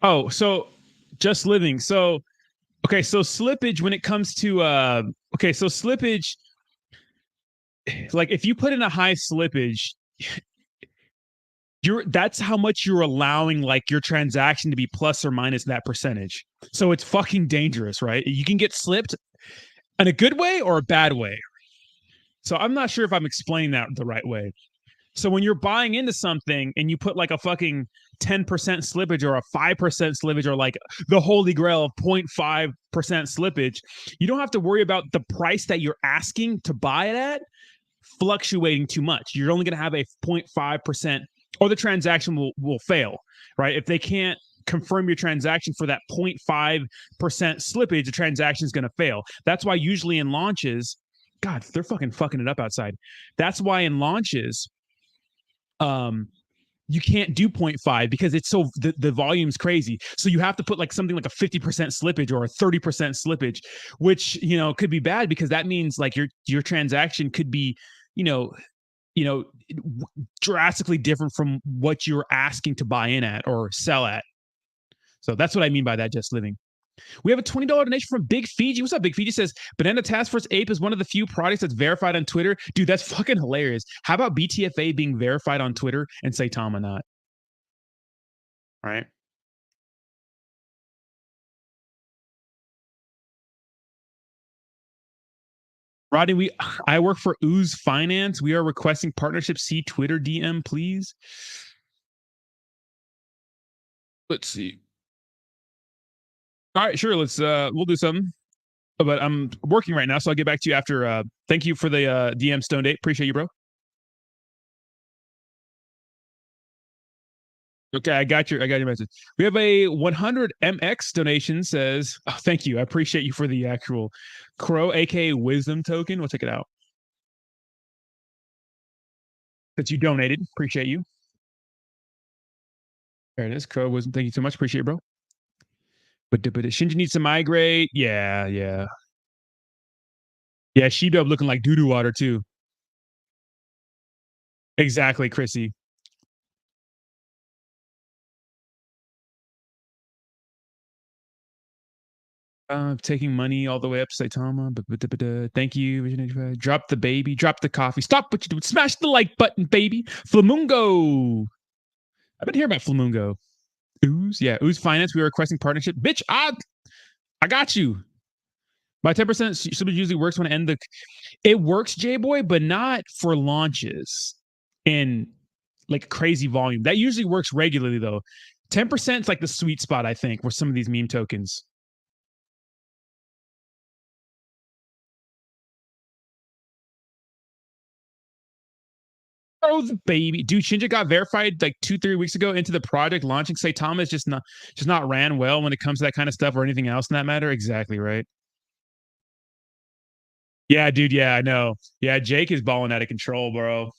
Oh, so just living. So okay, so slippage when it comes to okay, so slippage, like if you put in a high slippage, that's how much you're allowing like your transaction to be plus or minus that percentage. So it's fucking dangerous, right? You can get slipped in a good way or a bad way. So I'm not sure if I'm explaining that the right way. So when you're buying into something and you put like a fucking 10% slippage or a 5% slippage or like the holy grail of 0.5% slippage, you don't have to worry about the price that you're asking to buy it at fluctuating too much. You're only going to have a 0.5% or the transaction will fail, right? If they can't confirm your transaction for that 0.5% slippage, the transaction is going to fail. That's why usually in launches, God, they're fucking it up outside. That's why in launches, you can't do 0.5 because it's so the volume's crazy. So you have to put like something like a 50% slippage or a 30% slippage, which could be bad because that means like your transaction could be, you know, drastically different from what you're asking to buy in at or sell at. So that's what I mean by that, just living. We have a $20 donation from Big Fiji. What's up, Big Fiji? Says, Banana Task Force Ape is one of the few products that's verified on Twitter. Dude, that's fucking hilarious. How about BTFA being verified on Twitter and Saitama not? All right. Rodney, I work for Ooze Finance. We are requesting partnership. See Twitter DM, please. Let's see. All right, sure. We'll do something. But I'm working right now, so I'll get back to you after. Thank you for the DM Stone Date. Appreciate you, bro. Okay, I got your message. We have a 100 MX donation. Says, oh, thank you. I appreciate you for the actual Crow, aka Wisdom token. We'll check it out. That you donated. Appreciate you. There it is. Crow Wisdom. Thank you so much. Appreciate it, bro. But Shinji needs to migrate. Yeah, yeah. Yeah, Sheepdog looking like doo-doo water too. Exactly, Chrissy. Taking money all the way up to Saitama. Thank you. Drop the baby. Drop the coffee. Stop what you're doing. Smash the like button, baby. Flamungo. I've been hearing about Flamungo. Ooze. Yeah, Ooze Finance. We are requesting partnership. Bitch, I got you. My 10% usually works when I end the. It works, J Boy, but not for launches in like crazy volume. That usually works regularly though. 10% is like the sweet spot, I think, for some of these meme tokens. Oh, the baby, dude! Shinja got verified like 2-3 weeks ago into the project. Launching Saitama is just not ran well when it comes to that kind of stuff or anything else in that matter. Exactly right. Yeah, dude. Yeah, I know. Yeah, Jake is balling out of control, bro.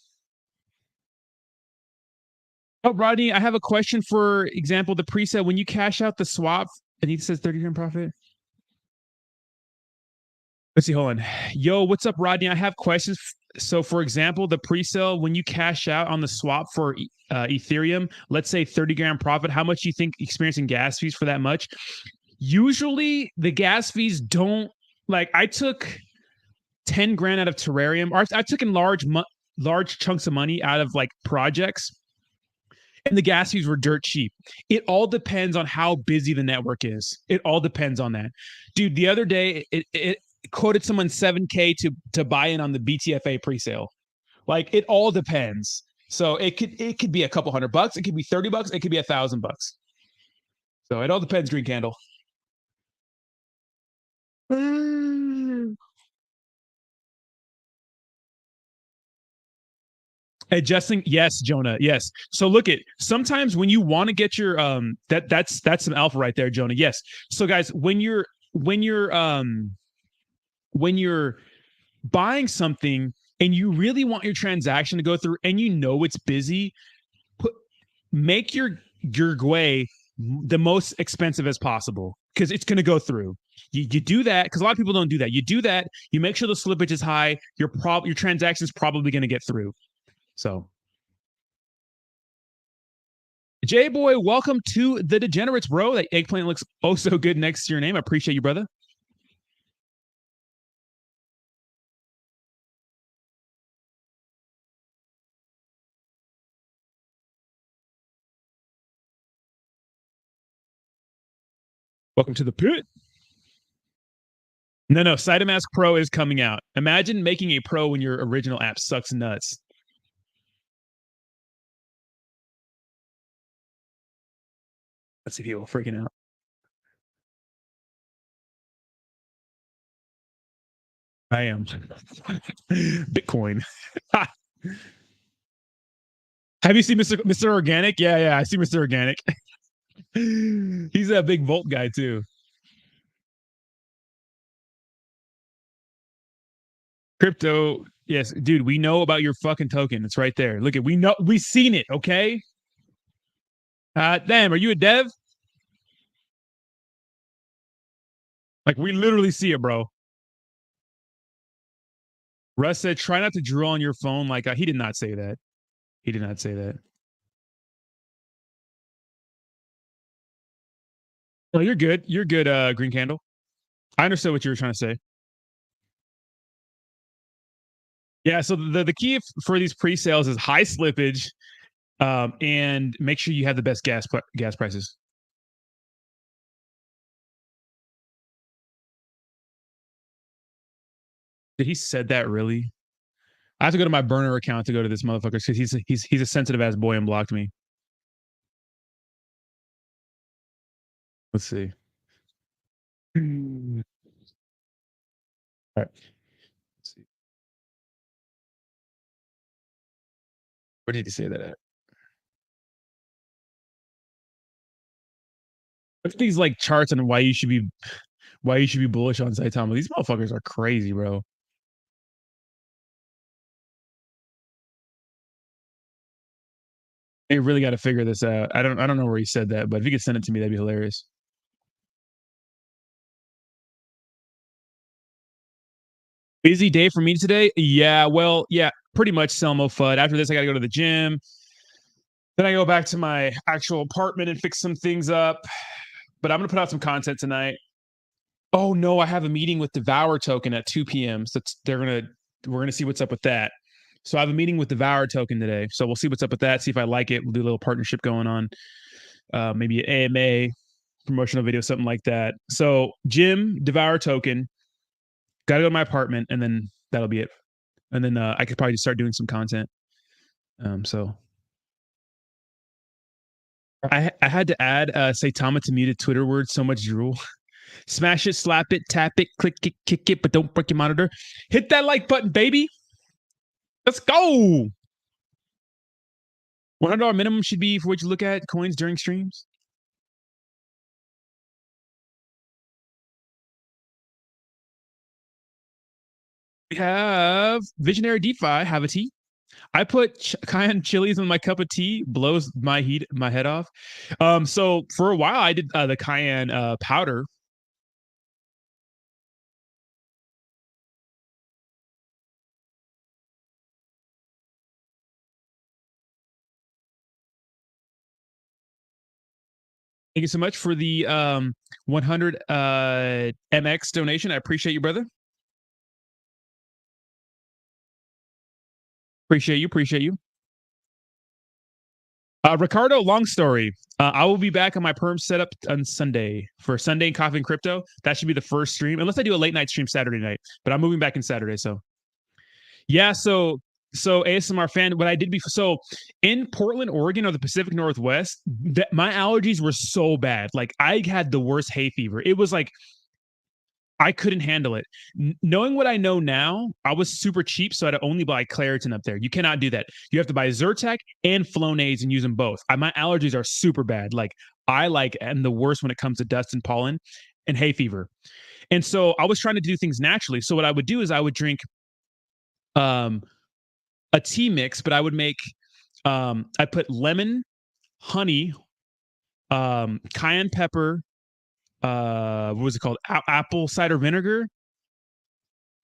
Oh, Rodney, I have a question. For example, the preset when you cash out the swap, I think it says 30% profit. Let's see. Hold on. Yo, what's up, Rodney? I have questions. So, for example, the pre-sale when you cash out on the swap for Ethereum, let's say 30 grand profit. How much do you think experiencing gas fees for that much? Usually, the gas fees don't like. I took 10 grand out of Terrarium, or I took in large chunks of money out of like projects, and the gas fees were dirt cheap. It all depends on how busy the network is. It all depends on that, dude. The other day, quoted someone 7K to buy in on the BTFA pre-sale. Like it all depends. So it could be a couple $100, it could be $30, it could be $1,000. So it all depends. Green candle. Adjusting, yes, Jonah, yes. So look at sometimes when you want to get your that's some alpha right there, Jonah. Yes. So guys, when you're buying something and you really want your transaction to go through and you know it's busy, make your GUI the most expensive as possible because it's going to go through. You do that because a lot of people don't do that. You do that, you make sure the slippage is high, your transaction is probably going to get through. So J Boy, welcome to the Degenerates, bro. That eggplant looks oh so good next to your name. I appreciate you, brother. Welcome to the pit. No, Saitama Pro is coming out. Imagine making a pro when your original app sucks nuts. Let's see people freaking out. I am. Bitcoin. Have you seen Mr. Organic? Yeah, I see Mr. Organic. He's a big Volt guy too. Crypto, yes, dude. We know about your fucking token. It's right there. Look at we seen it. Okay. Damn, are you a dev? Like we literally see it, bro. Russ said, "Try not to draw on your phone." Like he did not say that. He did not say that. Oh, you're good. You're good. Green candle. I understood what you were trying to say. Yeah. So the key for these pre-sales is high slippage, and make sure you have the best gas prices. Did he said that really? I have to go to my burner account to go to this motherfucker because he's a sensitive ass boy and blocked me. Let's see. All right. Let's see. Where did he say that at? Look at these like charts on why you should be bullish on Saitama. These motherfuckers are crazy, bro. They really got to figure this out. I don't know where he said that, but if you could send it to me, that'd be hilarious. Busy day for me today. Yeah, well, yeah, pretty much Selmo FUD. After this, I got to go to the gym. Then I go back to my actual apartment and fix some things up. But I'm gonna put out some content tonight. Oh no, I have a meeting with Devour Token at 2 p.m. So we're gonna see what's up with that. So I have a meeting with Devour Token today. So we'll see what's up with that. See if I like it. We'll do a little partnership going on. Maybe an AMA promotional video, something like that. So Jim, Devour Token, gotta go to my apartment, and then that'll be it. And then I could probably just start doing some content. So I had to add Saitama to muted Twitter words. So much drool. Smash it, slap it, tap it, click it, kick it, but don't break your monitor. Hit that like button, baby. Let's go. $100 minimum should be for what you look at coins during streams. We have Visionary DeFi, have a tea. I put cayenne chilies in my cup of tea, blows my head off. So for a while I did the cayenne powder. Thank you so much for the 100 MX donation. I appreciate you, brother. Appreciate you. Ricardo, long story. I will be back on my perm setup on Sunday for Sunday Coffee and Crypto. That should be the first stream, unless I do a late night stream Saturday night. But I'm moving back in Saturday, so yeah. So ASMR fan, what I did before, so in Portland, Oregon, or the Pacific Northwest, my allergies were so bad. Like I had the worst hay fever. It was like I couldn't handle it. Knowing what I know now, I was super cheap, so I'd only buy Claritin up there. You cannot do that. You have to buy Zyrtec and Flonase and use them both. My allergies are super bad. Like I am the worst when it comes to dust and pollen and hay fever. And so I was trying to do things naturally. So what I would do is I would drink um, a tea mix, but I would make I put lemon, honey, cayenne pepper, what was it called? Apple cider vinegar.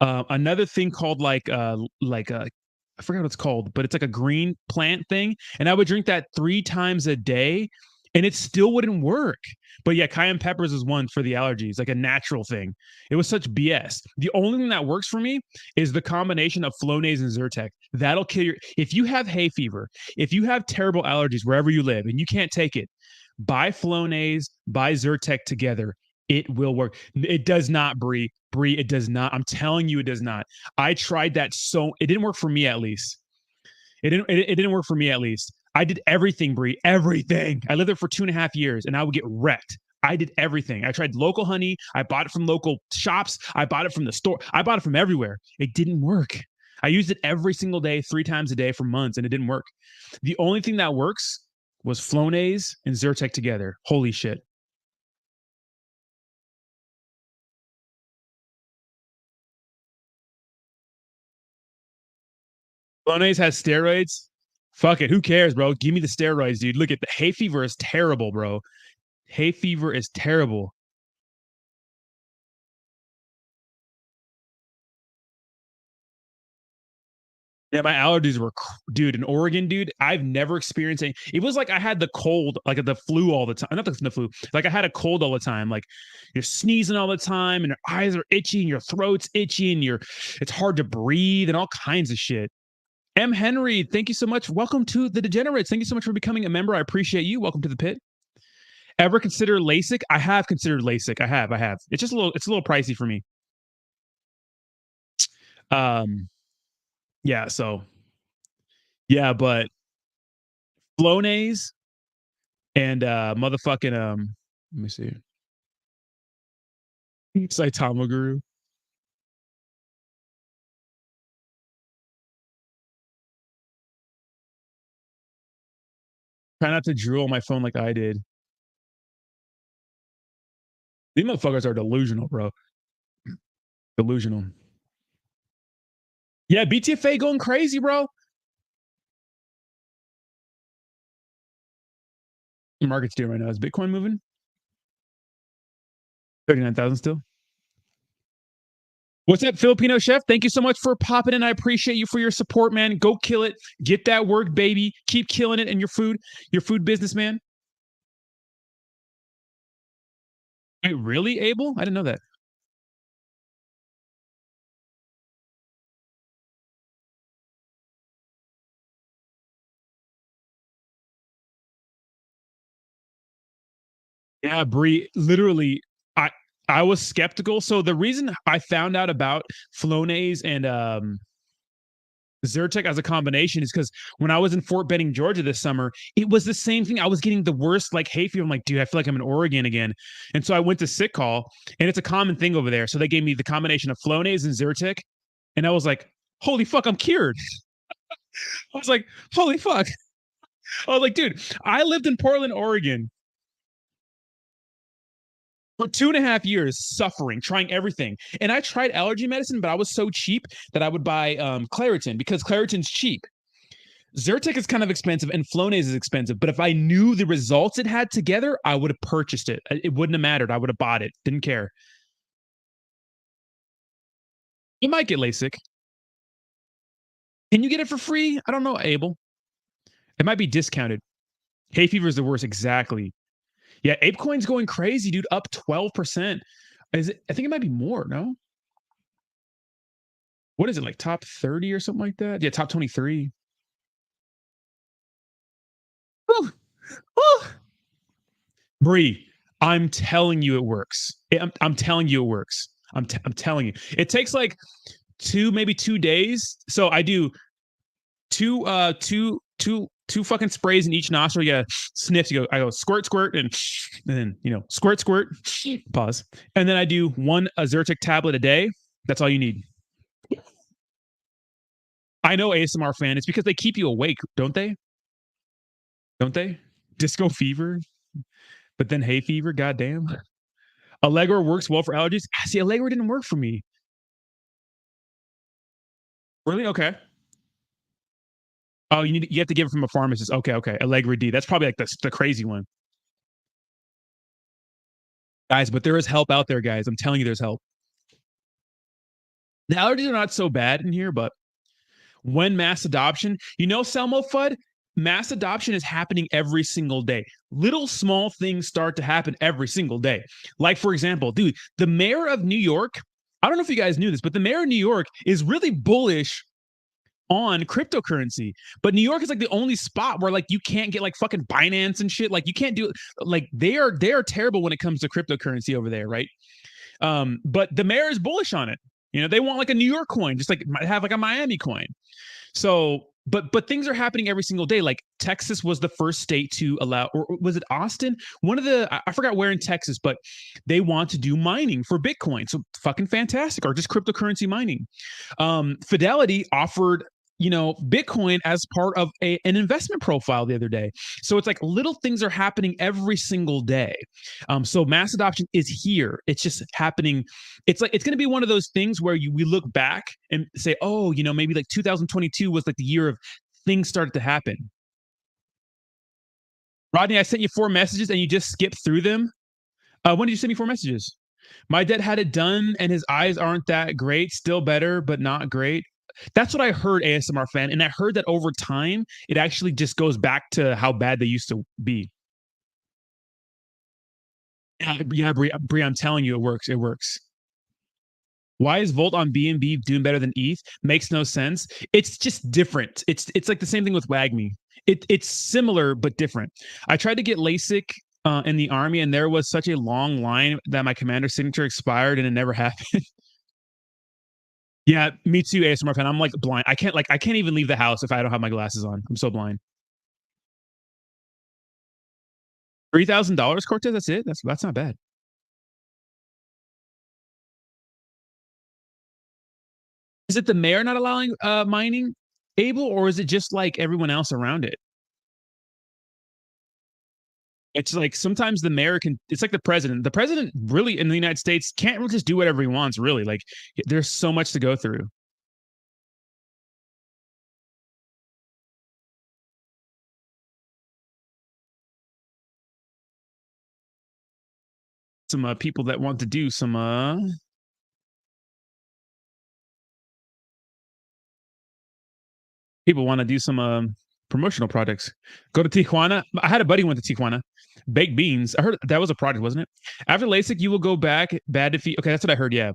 Another thing called I forgot what it's called, but it's like a green plant thing. And I would drink that 3 times a day and it still wouldn't work. But yeah, cayenne peppers is one for the allergies, like a natural thing. It was such BS. The only thing that works for me is the combination of Flonase and Zyrtec. That'll kill your, if you have hay fever, if you have terrible allergies wherever you live and you can't take it, buy Flonase, buy Zyrtec together. It will work. It does not, Bree. Bree, it does not. I'm telling you, it does not. I tried that, so it didn't work for me at least. It didn't work for me at least. I did everything, Bree, everything. I lived there for 2.5 years and I would get wrecked. I did everything. I tried local honey. I bought it from local shops. I bought it from the store. I bought it from everywhere. It didn't work. I used it every single day, 3 times a day for months, and it didn't work. The only thing that works was Flonase and Zyrtec together. Holy shit. Flonase has steroids. Fuck it. Who cares, bro? Give me the steroids, dude. Look at the hay fever is terrible, bro. Hay fever is terrible. Yeah, my allergies were, dude, in Oregon, dude. I've never experienced any. It was like I had the cold, like the flu all the time. Not the flu, like I had a cold all the time. Like you're sneezing all the time, and your eyes are itchy, and your throat's itchy, and it's hard to breathe, and all kinds of shit. M. Henry, thank you so much. Welcome to the Degenerates. Thank you so much for becoming a member. I appreciate you. Welcome to the pit. Ever consider LASIK? I have considered LASIK. I have. It's just it's a little pricey for me. Um, yeah, so yeah, but Flonase and motherfucking let me see. Saitama Guru. Try not to drool on my phone like I did. These motherfuckers are delusional, bro. Delusional. Yeah, BTFA going crazy, bro. The market's doing right now. Is Bitcoin moving? 39,000 still. What's up, Filipino chef? Thank you so much for popping in. I appreciate you for your support, man. Go kill it. Get that work, baby. Keep killing it in your food business, man. Wait, really, Abel? I didn't know that. Yeah, Bree, literally, I I was skeptical. So the reason I found out about Flonase and Zyrtec as a combination is because when I was in Fort Benning, Georgia this summer, it was the same thing. I was getting the worst like hay fever. I'm like, dude, I feel like I'm in Oregon again. And so I went to sick call, and it's a common thing over there. So they gave me the combination of Flonase and Zyrtec, and I was like, holy fuck, I'm cured. I was like, holy fuck. I was like, dude, I lived in Portland, Oregon for 2.5 years suffering, trying everything. And I tried allergy medicine, but I was so cheap that I would buy Claritin because Claritin's cheap. Zyrtec is kind of expensive and Flonase is expensive, but if I knew the results it had together, I would have purchased it. It wouldn't have mattered. I would have bought it. Didn't care. You might get LASIK. Can you get it for free? I don't know, Abel. It might be discounted. Hay fever is the worst. Exactly. Yeah, ApeCoin's going crazy, dude. Up 12%. Is it? I think it might be more. No, what is it, like top 30 or something like that? Yeah, top 23. Whew. Bree, I'm telling you it works. I'm telling you it works. I'm telling you. It takes like maybe 2 days. So I do two fucking sprays in each nostril. Yeah, sniffs. I go squirt, squirt, and then squirt, squirt. Pause, and then I do one Zyrtec tablet a day. That's all you need. I know ASMR fan. It's because they keep you awake, don't they? Don't they? Disco fever, but then hay fever. Goddamn. Allegra works well for allergies. See, Allegra didn't work for me. Really? Okay. Oh, you have to give it from a pharmacist. Okay, okay. Allegra D. That's probably like the crazy one. Guys, but there is help out there, guys. I'm telling you, there's help. The allergies are not so bad in here, but when mass adoption, Selmo Fudd, mass adoption is happening every single day. Little small things start to happen every single day. Like, for example, dude, the mayor of New York, I don't know if you guys knew this, but the mayor of New York is really bullish on cryptocurrency. But New York is like the only spot where like you can't get like fucking Binance and shit. Like you can't do like they are terrible when it comes to cryptocurrency over there, right? But the mayor is bullish on it. They want like a New York coin, just like have like a Miami coin. So, but things are happening every single day. Like Texas was the first state to allow, or was it Austin? One of the I forgot where in Texas, but they want to do mining for Bitcoin. So fucking fantastic, or just cryptocurrency mining. Fidelity offered Bitcoin as part of an investment profile the other day. So it's like little things are happening every single day. So mass adoption is here. It's just happening. It's like it's going to be one of those things where we look back and say, oh, maybe like 2022 was like the year of things started to happen. Rodney, I sent you 4 messages and you just skipped through them. When did you send me 4 messages? My dad had it done and his eyes aren't that great. Still better, but not great. That's what I heard, ASMR fan. And I heard that over time, it actually just goes back to how bad they used to be. Yeah, Brie, I'm telling you, it works. It works. Why is Volt on BNB doing better than ETH? Makes no sense. It's just different. It's like the same thing with Wagmi. It's similar but different. I tried to get LASIK in the army, and there was such a long line that my commander's signature expired, and it never happened. Yeah, me too, ASMR fan. I'm like blind. I can't even leave the house if I don't have my glasses on. I'm so blind. $3,000, Cortez. That's it. That's not bad. Is it the mayor not allowing mining, Abel, or is it just like everyone else around it? It's like sometimes the mayor can. It's like the president. The president really in the United States can't really just do whatever he wants. Really, like there's so much to go through. Some people that want to do some people want to do some promotional projects. Go to Tijuana. I had a buddy who went to Tijuana. Baked beans. I heard that was a project, wasn't it? After LASIK, you will go back. Bad defeat. Okay, that's what I heard. Yeah,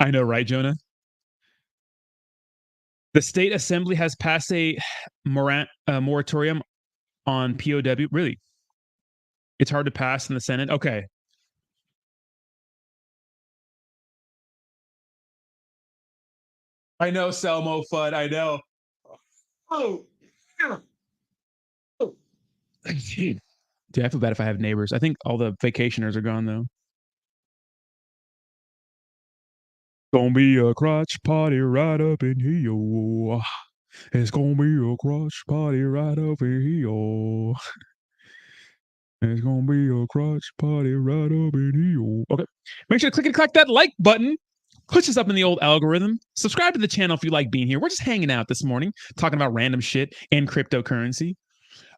I know, right, Jonah? The state assembly has passed a moratorium on POW. Really, it's hard to pass in the Senate. Okay, I know, Selmo Fudd. I know. Oh, oh. Dude, I feel bad if I have neighbors. I think all the vacationers are gone though. Gonna be a crotch party right up in here. It's gonna be a crotch party right up in here. It's gonna be a crotch party right up in here. Okay. Make sure to click that like button. Push us up in the old algorithm. Subscribe to the channel if you like being here. We're just hanging out this morning, talking about random shit and cryptocurrency.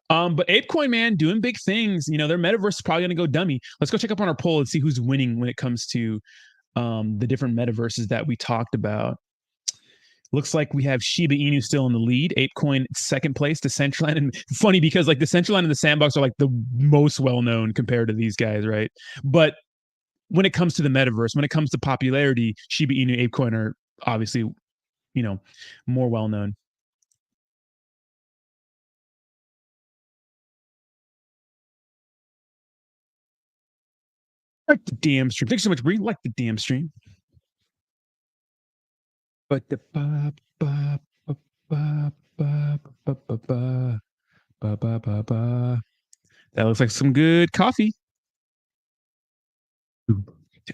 But ApeCoin, man, doing big things. Their metaverse is probably gonna go dummy. Let's go check up on our poll and see who's winning when it comes to the different metaverses that we talked about. Looks like we have Shiba Inu still in the lead. ApeCoin second place. Decentraland, and funny because like Decentraland and the Sandbox are like the most well known compared to these guys, right? But when it comes to the metaverse, when it comes to popularity, Shiba Inu, ApeCoin are obviously more well known. Like the damn stream. Thanks so much, Bree. Like the damn stream. But the ba ba ba ba ba ba ba ba ba ba ba. That looks like some good coffee.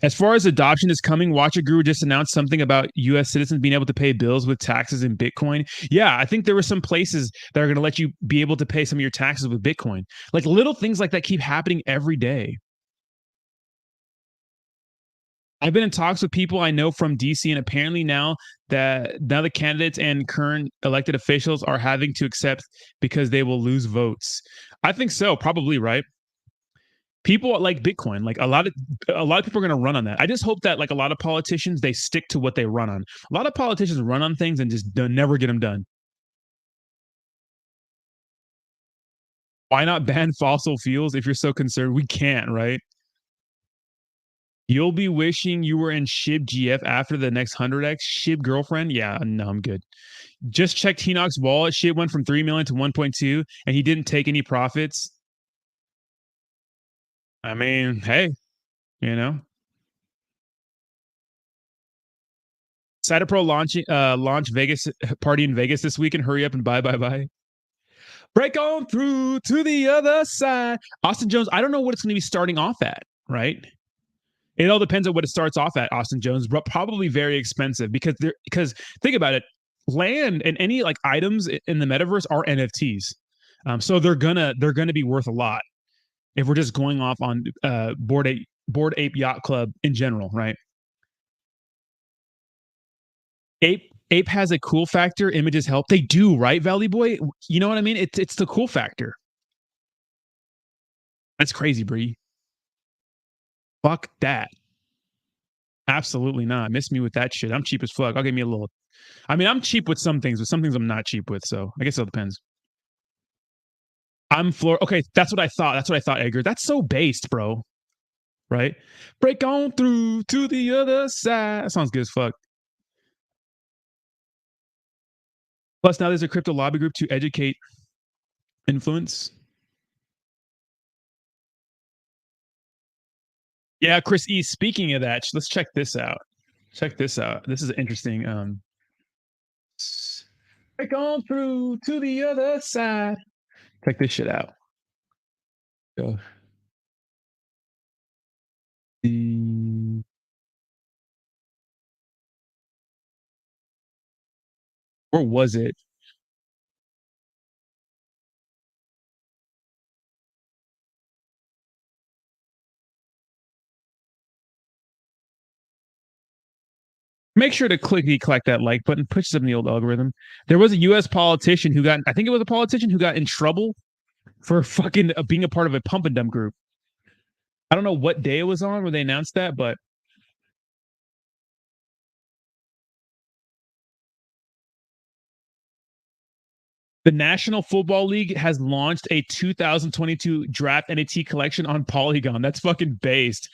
As far as adoption is coming, Watcher Guru just announced something about U.S. citizens being able to pay bills with taxes in Bitcoin. Yeah, I think there were some places that are going to let you be able to pay some of your taxes with Bitcoin. Like little things like that keep happening every day. I've been in talks with people I know from DC, and apparently now the candidates and current elected officials are having to accept because they will lose votes. I think so, probably right. People like Bitcoin. Like a lot of people are going to run on that. I just hope that like a lot of politicians they stick to what they run on. A lot of politicians run on things and just never get them done. Why not ban fossil fuels if you're so concerned? We can't, right? You'll be wishing you were in SHIB GF after the next 100x SHIB girlfriend. Yeah, no, I'm good. Just checked Hinox's wallet. Shit went from 3 million to 1.2, and he didn't take any profits. I mean, hey, you know, Cytopro launch Vegas party in Vegas this weekend. Hurry up and bye. Break on through to the other side. Austin Jones, I don't know what it's going to be starting off at, right? It all depends on what it starts off at, Austin Jones, but probably very expensive because think about it, land and any like items in the metaverse are NFTs. So they're gonna be worth a lot if we're just going off on Bored Ape Yacht Club in general, right? Ape has a cool factor. Images help. They do, right, Valley Boy? You know what I mean? It's the cool factor. That's crazy, Bree. Fuck that. Absolutely not. Miss me with that shit. I'm cheap as fuck. I'll give me a little. I mean, I'm cheap with some things, but some things I'm not cheap with. So I guess it depends. I'm floor. Okay, that's what I thought. That's what I thought, Edgar. That's so based, bro. Right? Break on through to the other side. That sounds good as fuck. Plus, now there's a crypto lobby group to educate influence. Yeah, Chris E. Speaking of that, let's check this out. Check this out. This is interesting. Break on through to the other side. Check this shit out. Go. The Where was it? Make sure to click that like button, pushes up in the old algorithm. There was a U.S. politician who got, I think it was a politician who got in trouble for fucking being a part of a pump and dump group. I don't know what day it was on where they announced that, but the National Football League has launched a 2022 draft NFT collection on Polygon. That's fucking based.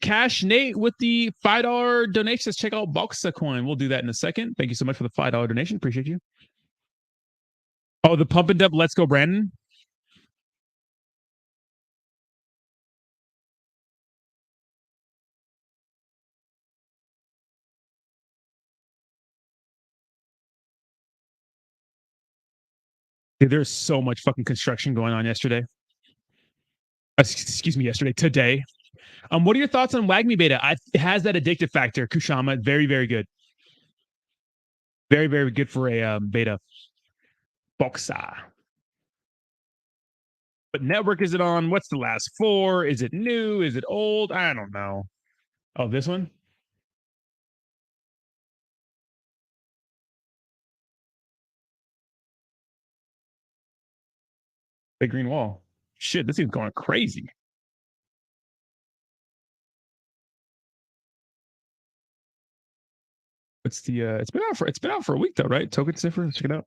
Cash Nate with the $5 donation says check out ApeCoin. We'll do that in a second. Thank you so much for the $5 donation. Appreciate you. Oh, the pump and dump. Let's go, Brandon. Dude, there's so much fucking construction going on yesterday. Excuse me, today. What are your thoughts on Wagmi beta? It has that addictive factor. Kushama, very, very good. Very, very good for a beta. Boxa. What network is it on? What's the last four? Is it new? Is it old? I don't know. Oh, this one? Big green wall. Shit, this thing's going crazy. It's the it's been out for a week though, right? Token Cipher, check it out.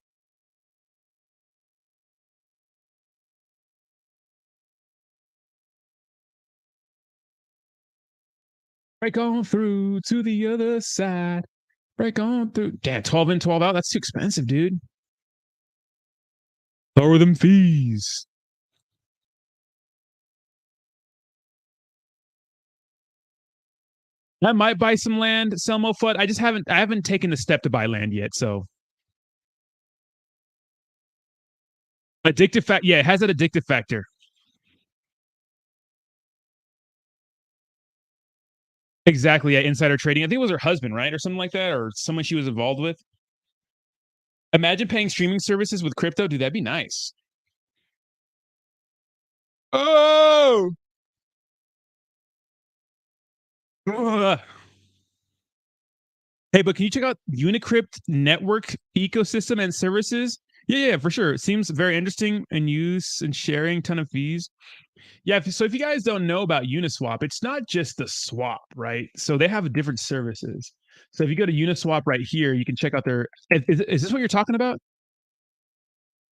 Break on through to the other side. Break on through. Damn, 12 in, 12 out. That's too expensive, dude. Lower them fees. I might buy some land, sell MoFUD. I haven't taken the step to buy land yet. So addictive fact, yeah, it has that addictive factor. Exactly, yeah, insider trading. I think it was her husband, right, or something like that, or someone she was involved with. Imagine paying streaming services with crypto, dude. That'd be nice. Oh, ugh. Hey, but can you check out Unicrypt network ecosystem and services? Yeah, for sure. It seems very interesting in use and sharing ton of fees. Yeah, so if you guys don't know about Uniswap, it's not just the swap, right? So they have different services. So if you go to Uniswap right here, you can check out their. Is this what you're talking about?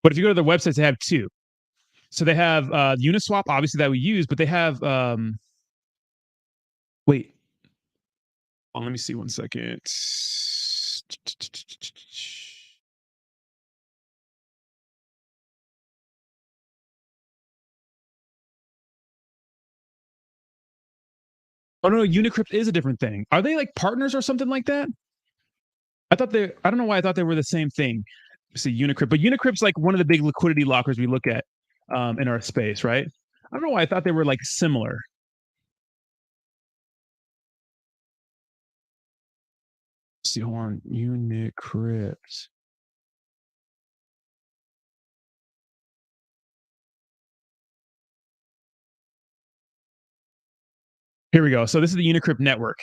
But if you go to their websites, they have two. So they have Uniswap, obviously that we use, but they have. Wait, let me see 1 second. Oh no, Unicrypt is a different thing. Are they like partners or something like that? I thought they. I don't know why I thought they were the same thing. See Unicrypt, but Unicrypt's like one of the big liquidity lockers we look at in our space, right? I don't know why I thought they were like similar. Let's see, hold on, Unicrypt. Here we go. So this is the Unicrypt network.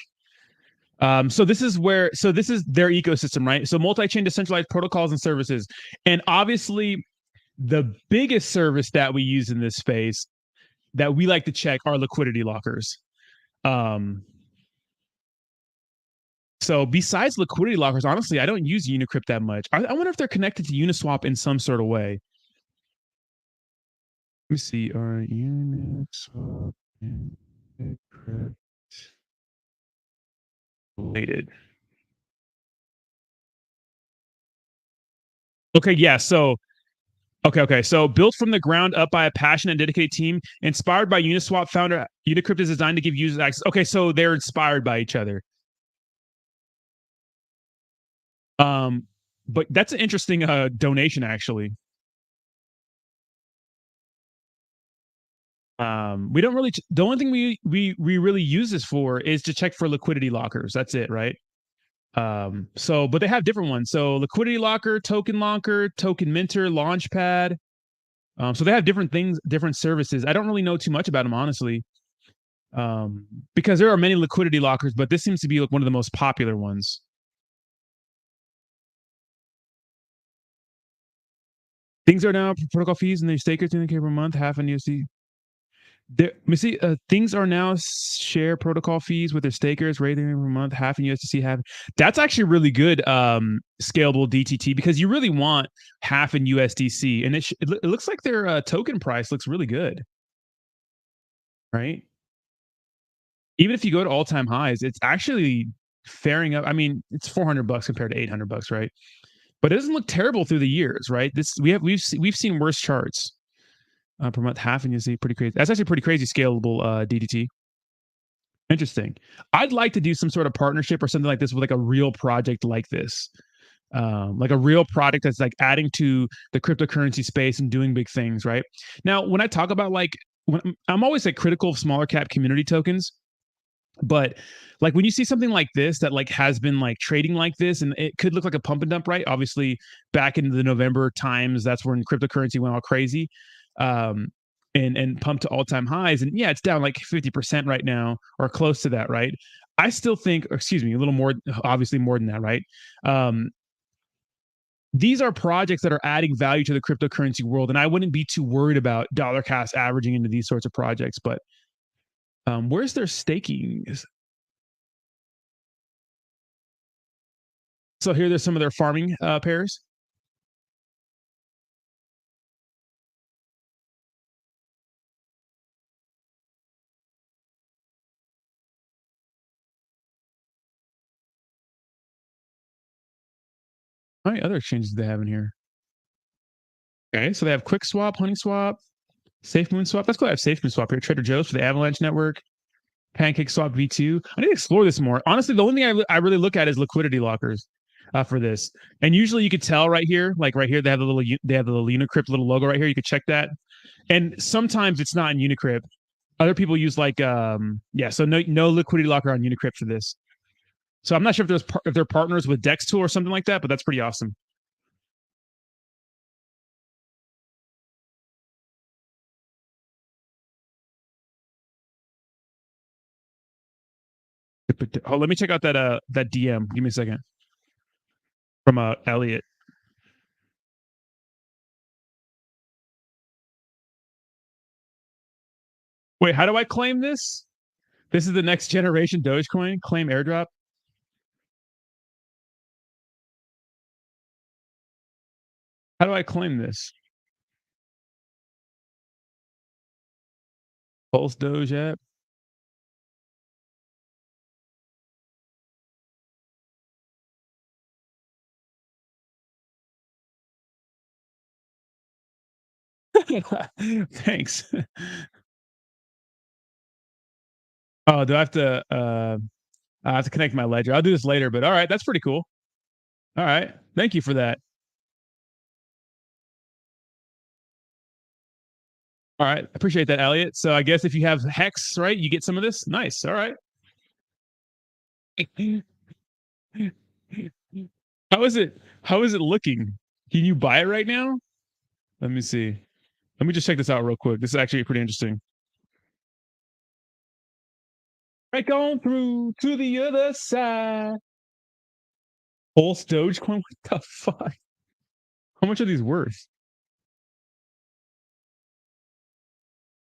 So this is their ecosystem, right? So multi-chain decentralized protocols and services, and obviously the biggest service that we use in this space that we like to check are liquidity lockers. Um, so besides liquidity lockers, honestly, I don't use Unicrypt that much. I wonder if they're connected to Uniswap in some sort of way. Let me see. Are Uniswap and Unicrypt related? Okay, yeah. So okay. So built from the ground up by a passionate and dedicated team, inspired by Uniswap founder, Unicrypt is designed to give users access. Okay, so they're inspired by each other. Um, but that's an interesting donation, actually. We don't really. The only thing we really use this for is to check for liquidity lockers. That's it, right? So but they have different ones. So liquidity locker, token minter, launchpad. So they have different things, different services. I don't really know too much about them, honestly. Because there are many liquidity lockers, but this seems to be like one of the most popular ones. Things are now protocol fees and their stakers $200K per month, half in USD. Let me see. Things are now share protocol fees with their stakers, rating per month, half in USDC, half. That's actually really good. Scalable DTT because you really want half in USDC, and it looks like their token price looks really good, right? Even if you go to all time highs, it's actually faring up. I mean, it's $400 compared to $800, right? But it doesn't look terrible through the years, right? We've seen worse charts per month, half in USD, pretty crazy. That's actually pretty crazy scalable DDT. Interesting. I'd like to do some sort of partnership or something like this with like a real project like this. Like a real product that's like adding to the cryptocurrency space and doing big things, right? Now, when I talk about like, when I'm always like critical of smaller cap community tokens, but like when you see something like this that like has been like trading like this, and it could look like a pump and dump, right? Obviously, back in the November times, that's when cryptocurrency went all crazy. Um, and pumped to all-time highs, and yeah, it's down like 50% right now or close to that, right? I still think, excuse me, a little more, obviously more than that, right? um these are projects that are adding value to the cryptocurrency world, and I wouldn't be too worried about dollar cost averaging into these sorts of projects. But where's their staking? So here, there's some of their farming pairs. How many other exchanges do they have in here? Okay, so they have Quick Swap, Honey Swap, Safe Moon Swap. That's cool. I have Safe Moon Swap here. Trader Joe's for the Avalanche network. Pancake Swap V2. I need to explore this more. Honestly, the only thing I really look at is liquidity lockers for this. And usually you could tell right here, like right here, they have the little Unicrypt little logo right here. You could check that. And sometimes it's not in Unicrypt. Other people use like so no liquidity locker on Unicrypt for this. So I'm not sure if they're partners with Dextool or something like that, but that's pretty awesome. Oh, let me check out that DM. Give me a second. From Elliot. Wait, how do I claim this? This is the next generation Dogecoin. Claim airdrop. How do I claim this? Pulse Doge app. Thanks. Oh, do I have to I have to connect my ledger? I'll do this later, but all right, that's pretty cool. All right. Thank you for that. All right. Appreciate that, Elliot. So I guess if you have Hex, right, you get some of this. Nice. All right. How is it? How is it looking? Can you buy it right now? Let me see. Let me just check this out real quick. This is actually pretty interesting. Break on through to the other side. Pulse Dogecoin? What the fuck? How much are these worth?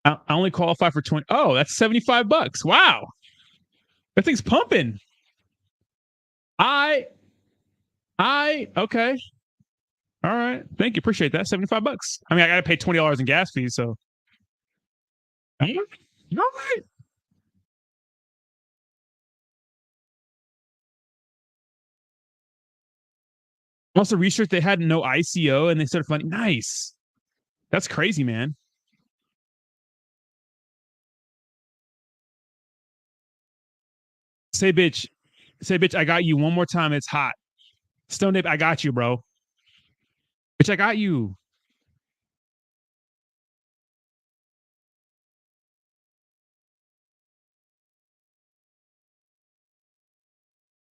I only qualify for 20. Oh, that's 75 bucks. Wow. That thing's pumping. Okay. All right. Thank you. Appreciate that. 75 bucks. I mean, I got to pay $20 in gas fees. So, all right. Also, research they had no ICO and they started funding. Nice. That's crazy, man. Say, bitch. Say, bitch, I got you one more time. It's hot. Stone Dip, I got you, bro. Bitch, I got you.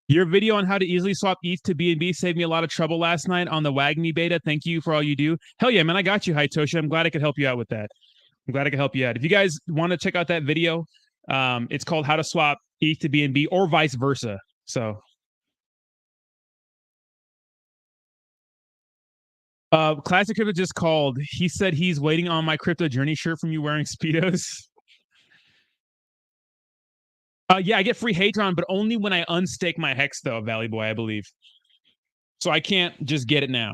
Your video on how to easily swap ETH to BNB saved me a lot of trouble last night on the Wagmi beta. Thank you for all you do. Hell yeah, man. I got you, Haitoshi. I'm glad I could help you out with that. I'm glad I could help you out. If you guys want to check out that video, it's called How to Swap ETH to BNB or vice versa. So, Classic Crypto just called. He said he's waiting on my crypto journey shirt from you wearing Speedos. Yeah, I get free Hadron, but only when I unstake my Hex, though, Valley Boy, I believe. So I can't just get it now.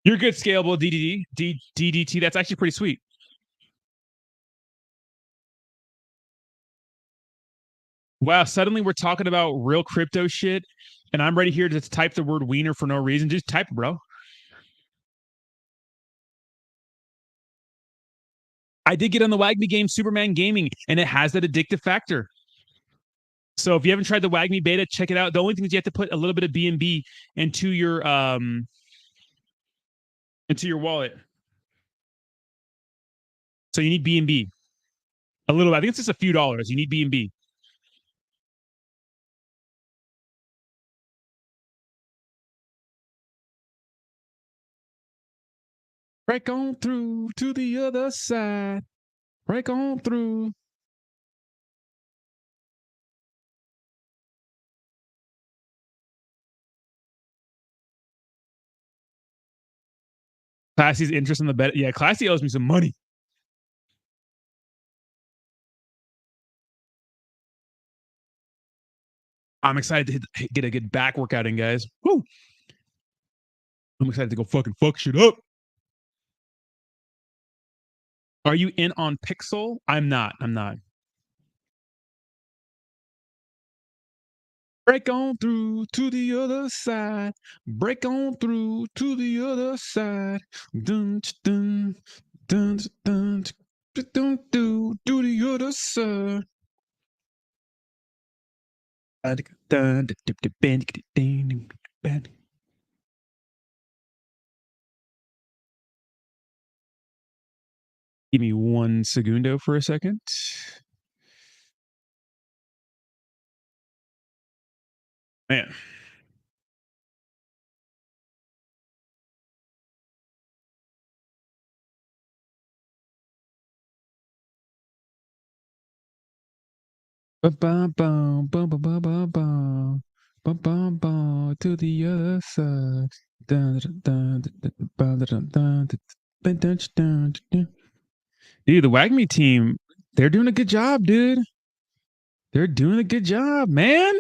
You're good, scalable DDT. That's actually pretty sweet. Wow, suddenly we're talking about real crypto shit, and I'm ready here to type the word wiener for no reason. Just type it, bro. I did get on the Wagmi game, Superman Gaming, and it has that addictive factor. So if you haven't tried the Wagmi beta, check it out. The only thing is you have to put a little bit of BNB into your wallet. So you need BNB. A little. I think it's just a few dollars. You need BNB. Break on through to the other side. Break on through. Classy's interest in the bet. Yeah, Classy owes me some money. I'm excited to get a good back workout in, guys. Woo! I'm excited to go fuck shit up. Are you in on Pixel? I'm not. Break on through to the other side. Break on through to the other side. Dun dun dun dun dun dun do the other side. Give me 1 segundo for a second. Man. Ba-bum-bum, bum-ba-ba-ba-bum. Bum-bum-bum, to the other side. Dude, the Wagmi team, they're doing a good job, dude. They're doing a good job, man.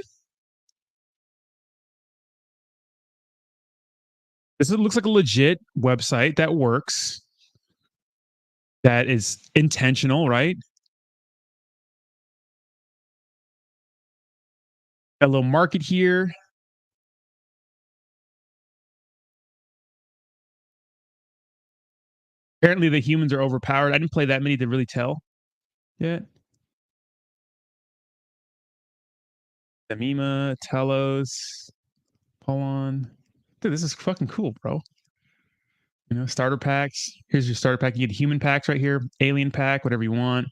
This looks like a legit website that works, that is intentional, right? A little market here. Apparently, the humans are overpowered. I didn't play that many to really tell yet. Damima, Telos, Polon. Dude, this is fucking cool, bro. You know, starter packs. Here's your starter pack. You get human packs right here, alien pack, whatever you want.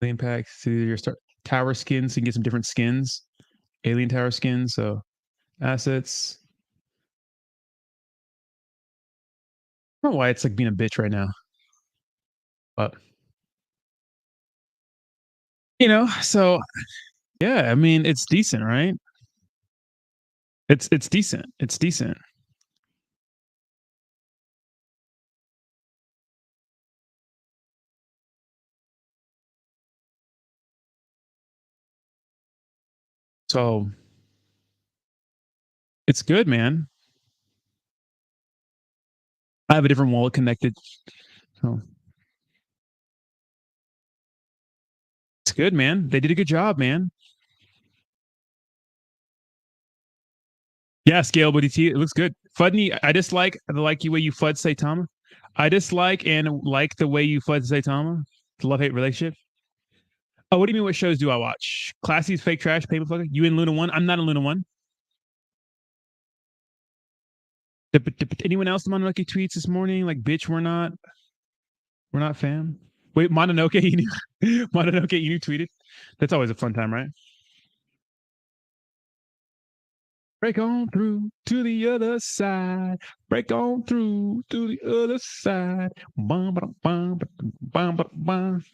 Alien packs to your start tower skins, so you can get some different skins. Alien tower skins. So assets. I don't know why it's like being a bitch right now, but you know. So yeah, I mean, it's decent, right? It's decent. It's decent. So it's good, man. I have a different wallet connected. So it's good, man. They did a good job, man. Yeah, scalability. It looks good. Fudney, I dislike the like you way you fud Saitama. I dislike and like the way you fud Saitama. The love hate relationship. Oh, what do you mean? What shows do I watch? Classy's fake trash, paper fucker. You in Luna One? I'm not in Luna One. Anyone else on Mononoke tweets this morning? Like, bitch, we're not fam. Wait, Mononoke, Mononoke, you tweeted. That's always a fun time, right? Break on through to the other side. Break on through to the other side. Bum, ba, bum, bum, bum, bum.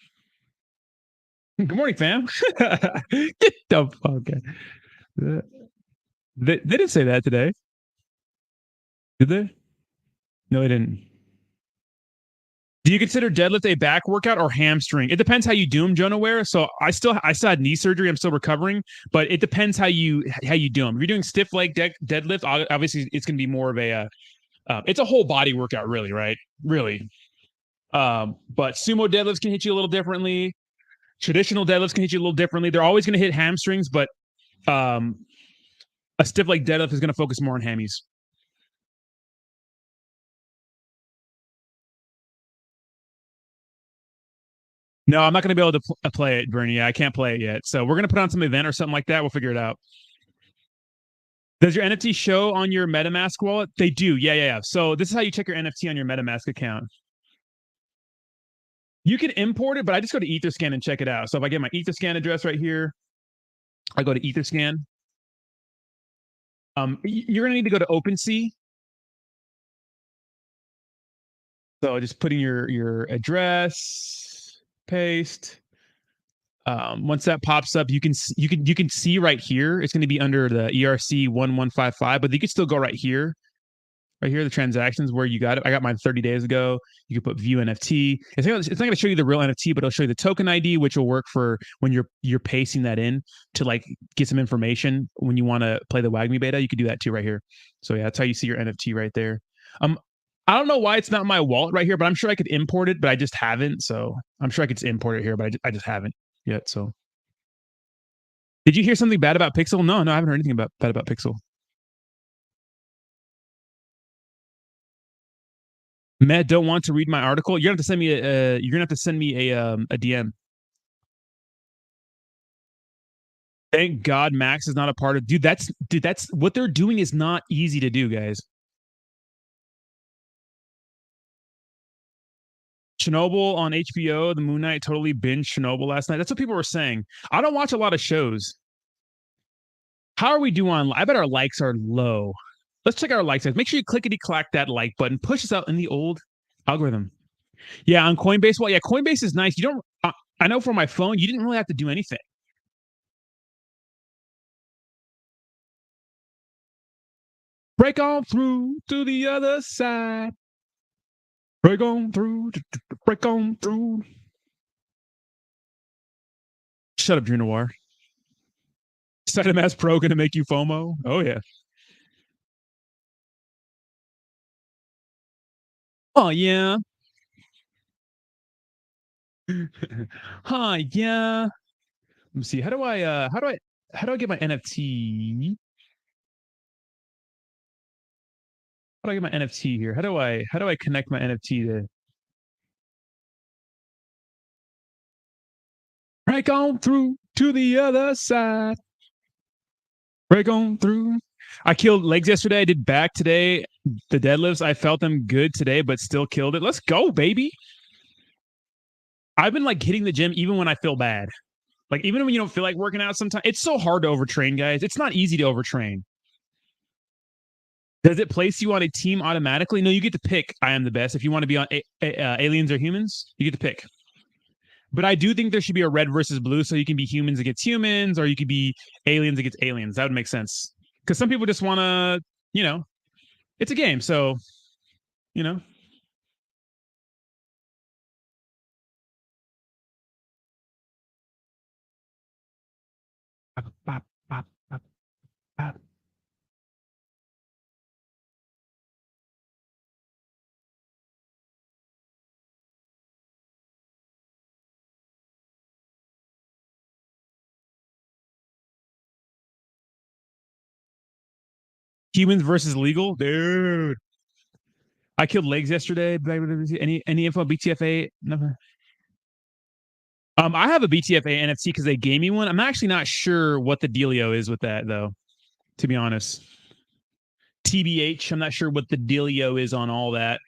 Good morning, fam. Get the fuck out. They didn't say that today, did they? No, they didn't. Do you consider deadlift a back workout or hamstring? It depends how you do them, Jonah Ware. So I still had knee surgery. I'm still recovering, but it depends how you do them. If you're doing stiff leg deadlift, obviously it's going to be more of a it's a whole body workout, really, right? Really. But sumo deadlifts can hit you a little differently. Traditional deadlifts can hit you a little differently. They're always going to hit hamstrings, but um, a stiff leg deadlift is going to focus more on hammies. No, I'm not going to be able to play it, Bernie. I can't play it yet. So we're going to put on some event or something like that. We'll figure it out. Does your NFT show on your MetaMask wallet? They do. Yeah. So this is how you check your NFT on your MetaMask account. You can import it, but I just go to Etherscan and check it out. So if I get my Etherscan address right here, I go to Etherscan. You're gonna need to go to OpenSea. So just putting your address, paste. Once that pops up, you can see right here. It's going to be under the ERC 1155, but you can still go right here, the transactions where you got it. I got mine 30 days ago. You can put view NFT. It's not going to show you the real NFT, but it'll show you the token ID, which will work for when you're pasting that in to like get some information when you want to play the Wagmi beta. You can do that too right here. So yeah, that's how you see your NFT right there. I don't know why it's not in my wallet right here, but I'm sure I could import it, but I just haven't. So I'm sure I could import it here, but I just haven't yet. So did you hear something bad about Pixel? No, I haven't heard anything bad about Pixel. Matt, don't want to read my article. You're gonna have to send me a. You're gonna have to send me a DM. Thank God Max is not a part of. Dude, that's what they're doing is not easy to do, guys. Chernobyl on HBO, the Moon Knight totally binged Chernobyl last night. That's what people were saying. I don't watch a lot of shows. How are we doing? I bet our likes are low. Let's check our likes. Make sure you clickety clack that like button. Push us out in the old algorithm. Yeah, on Coinbase. Well, yeah, Coinbase is nice. You don't. I know from my phone, you didn't really have to do anything. Break on through to the other side. Break on through. Break on through. Shut up, Drew Noir. Saitama Pro gonna make you FOMO? Oh yeah. Oh yeah. Huh, yeah. Let me see. How do I get my NFT? How do I get my NFT here? How do I connect my NFT to break on through to the other side? Break on through. I killed legs yesterday. I did back today. The deadlifts, I felt them good today, but still killed it. Let's go, baby. I've been like hitting the gym even when I feel bad. Like even when you don't feel like working out sometimes, it's so hard to overtrain, guys. It's not easy to overtrain. Does it place you on a team automatically? No, you get to pick I am the best. If you want to be on aliens or humans, you get to pick. But I do think there should be a red versus blue, so you can be humans against humans, or you could be aliens against aliens. That would make sense. Because some people just want to, it's a game. So, you know, humans versus legal, dude. I killed legs yesterday. Any info on BTFA? Nothing. I have a BTFA NFT because they gave me one. I'm actually not sure what the dealio is with that, though. To be honest, TBH, I'm not sure what the dealio is on all that.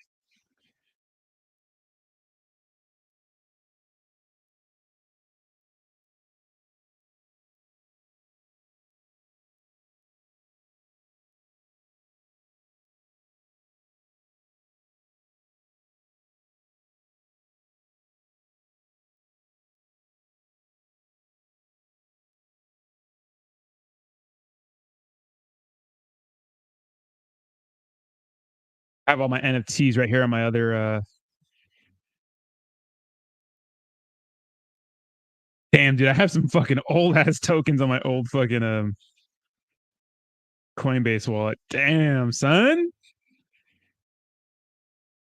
I have all my NFTs right here on my other. Damn, dude, I have some fucking old ass tokens on my old fucking Coinbase wallet. Damn, son.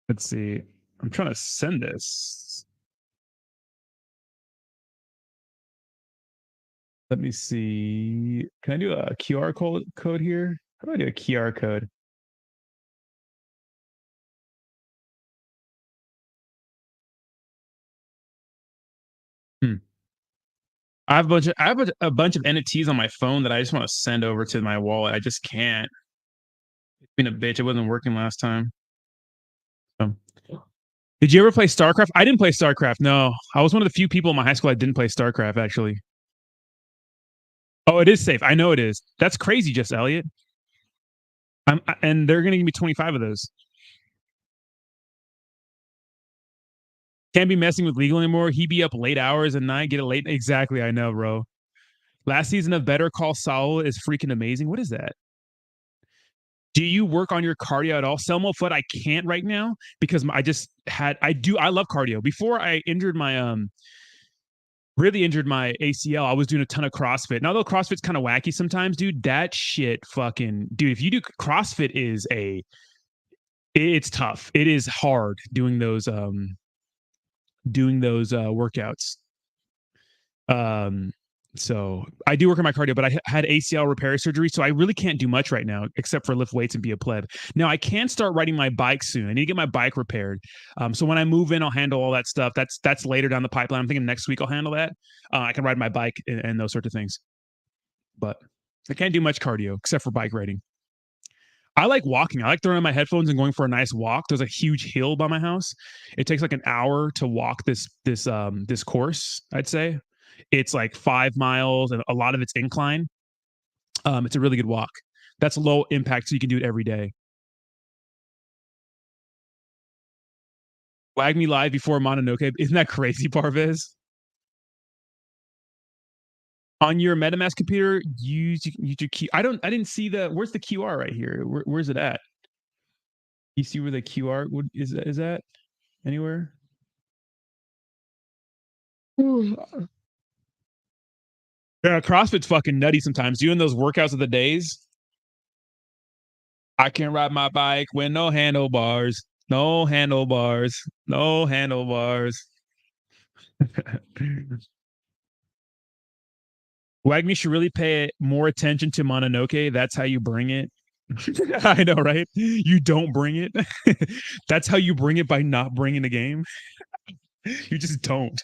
Let's see. I'm trying to send this. Let me see. Can I do a QR code here? How do I do a QR code? Hmm. I have a bunch of NFTs on my phone that I just want to send over to my wallet. I just can't. It's been a bitch. It wasn't working last time. So. Did you ever play StarCraft? I didn't play StarCraft. No, I was one of the few people in my high school that didn't play StarCraft. Actually. Oh, it is safe. I know it is. That's crazy, just Elliot. And they're gonna give me 25 of those. Can't be messing with legal anymore. He be up late hours at night, get it late. Exactly, I know, bro. Last season of Better Call Saul is freaking amazing. What is that? Do you work on your cardio at all? Selmo foot, I can't right now because I love cardio. Before I really injured my ACL, I was doing a ton of CrossFit. Now though CrossFit's kind of wacky sometimes, dude, that shit fucking dude, if you do CrossFit it's tough. It is hard doing those workouts. Um So I do work on my cardio, but I had ACL repair surgery, so I really can't do much right now except for lift weights and be a pleb. Now I can start riding my bike soon. I need to get my bike repaired. So when I move in, I'll handle all that stuff. That's later down the pipeline. I'm thinking next week I'll handle that. I can ride my bike and those sorts of things, but I can't do much cardio except for bike riding. I like walking. I like throwing on my headphones and going for a nice walk. There's a huge hill by my house. It takes like an hour to walk this course, I'd say. It's like 5 miles and a lot of it's incline. It's a really good walk. That's low impact, so you can do it every day. Wagmi live before Mononoke. Isn't that crazy, Parvez? On your MetaMask computer, use your key. I didn't see the. Where's the QR right here? Where's it at? You see where the QR is that anywhere? Yeah, CrossFit's fucking nutty sometimes. Doing those workouts of the days. I can ride my bike with no handlebars. No handlebars. No handlebars. Wagner should really pay more attention to Mononoke. That's how you bring it. I know, right? You don't bring it. That's how you bring it by not bringing the game. You just don't.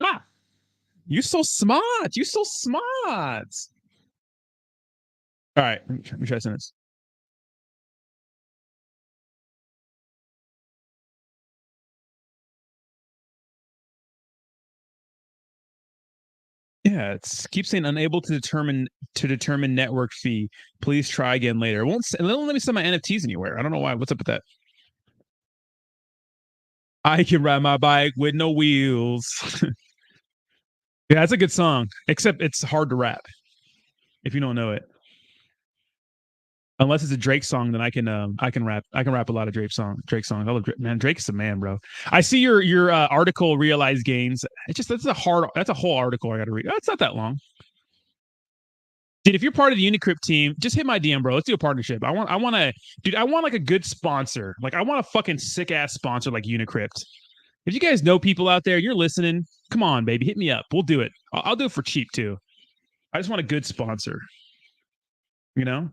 Ah, you so smart. You so smart. All right, let me try to send this. Yeah, it's keep saying unable to determine network fee. Please try again later. It won't let me send my NFTs anywhere. I don't know why. What's up with that? I can ride my bike with no wheels. Yeah, that's a good song. Except it's hard to rap if you don't know it. Unless it's a Drake song, then I can rap. I can rap a lot of Drake songs. I love Drake. Man, Drake's a man, bro. I see your article, realized gains. It's just that's a whole article I got to read. It's not that long. Dude, if you're part of the Unicrypt team, just hit my DM, bro. Let's do a partnership. I want like a good sponsor. Like I want a fucking sick ass sponsor like Unicrypt. If you guys know people out there, you're listening. Come on, baby, hit me up. We'll do it. I'll do it for cheap too. I just want a good sponsor. You know.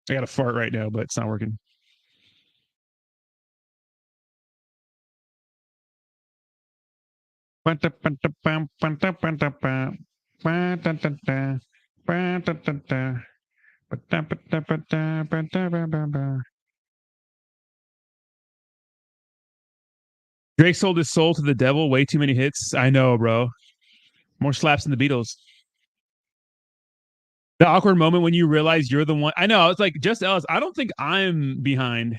I got a fart right now, but it's not working. Drake sold his soul to the devil. Way too many hits. I know, bro. More slaps than the Beatles. The awkward moment when you realize you're the one. I know. It's like just Ellis. I don't think I'm behind.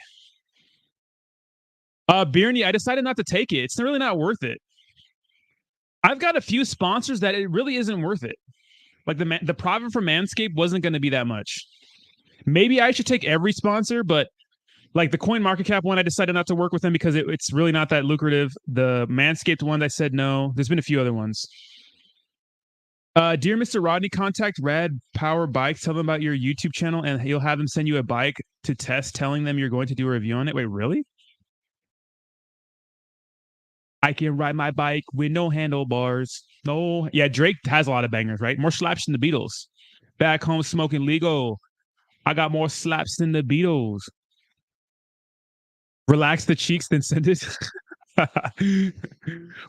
Birney, I decided not to take it. It's really not worth it. I've got a few sponsors that it really isn't worth it. Like the profit from Manscaped wasn't going to be that much. Maybe I should take every sponsor, but like the Coin Market Cap one, I decided not to work with them because it's really not that lucrative. The Manscaped one, I said no. There's been a few other ones. Dear Mr. Rodney, contact Rad Power Bikes. Tell them about your YouTube channel, and you'll have them send you a bike to test, telling them you're going to do a review on it. Wait, really? I can ride my bike with no handlebars. No, yeah, Drake has a lot of bangers, right? More slaps than the Beatles. Back home smoking legal. I got more slaps than the Beatles. Relax the cheeks, then send it.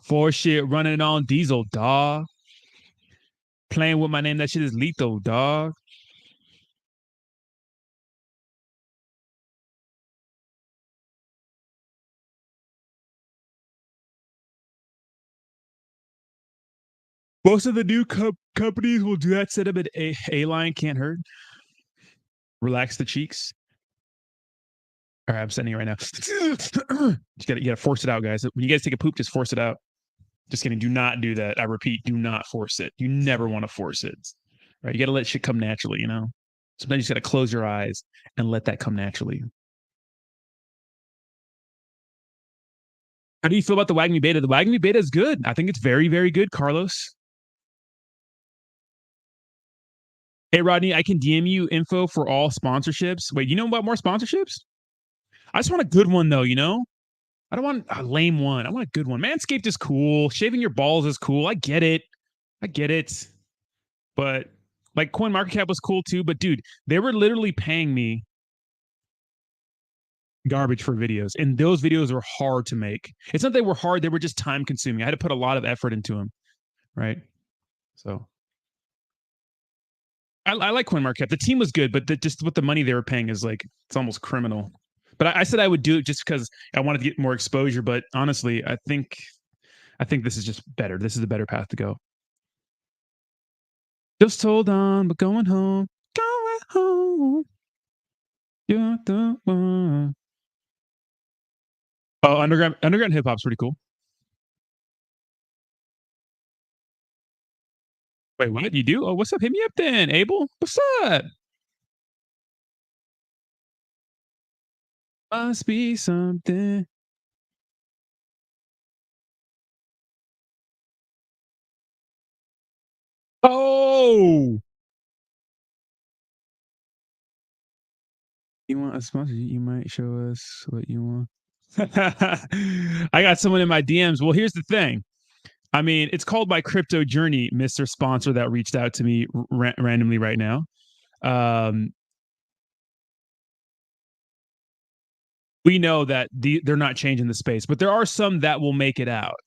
For shit, running on diesel, dog. Playing with my name, that shit is lethal, dog. Most of the new companies will do that. Set up an A line, can't hurt. Relax the cheeks. All right, I'm sending it right now. You gotta force it out, guys. When you guys take a poop, just force it out. Just kidding. Do not do that. I repeat, do not force it. You never want to force it. Right? You got to let shit come naturally, you know? Sometimes you just got to close your eyes and let that come naturally. How do you feel about the Wagmi beta? The Wagmi beta is good. I think it's very, very good, Carlos. Hey, Rodney, I can DM you info for all sponsorships. Wait, you know about more sponsorships? I just want a good one, though, you know? I don't want a lame one. I want a good one. Manscaped is cool. Shaving your balls is cool. I get it. I get it. But like CoinMarketCap was cool too. But dude, they were literally paying me garbage for videos. And those videos were hard to make. It's not they were hard, they were just time consuming. I had to put a lot of effort into them. Right. So I like CoinMarketCap. The team was good, but just what the money they were paying is like it's almost criminal. But I said I would do it just because I wanted to get more exposure. But honestly, I think this is just better. This is the better path to go. Just hold on, but going home, going home. You're the one. Oh, underground hip hop's pretty cool. Wait, what you do? Oh, what's up? Hit me up then, Abel. What's up? Must be something. Oh, you want a sponsor? You might show us what you want. I got someone in my DMs. Well, here's the thing. I mean, it's called my crypto journey, Mr. Sponsor that reached out to me randomly right now. Um, we know that they're not changing the space, but there are some that will make it out.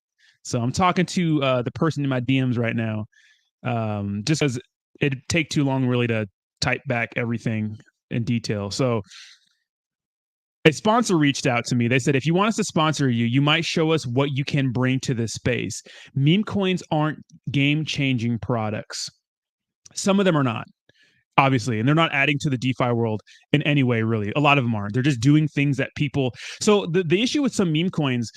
So I'm talking to the person in my DMs right now, just because it'd take too long really to type back everything in detail. So a sponsor reached out to me. They said, if you want us to sponsor you, you might show us what you can bring to this space. Meme coins aren't game-changing products. Some of them are not, obviously, and they're not adding to the DeFi world in any way, really. A lot of them aren't. They're just doing things that people. So the issue with some meme coins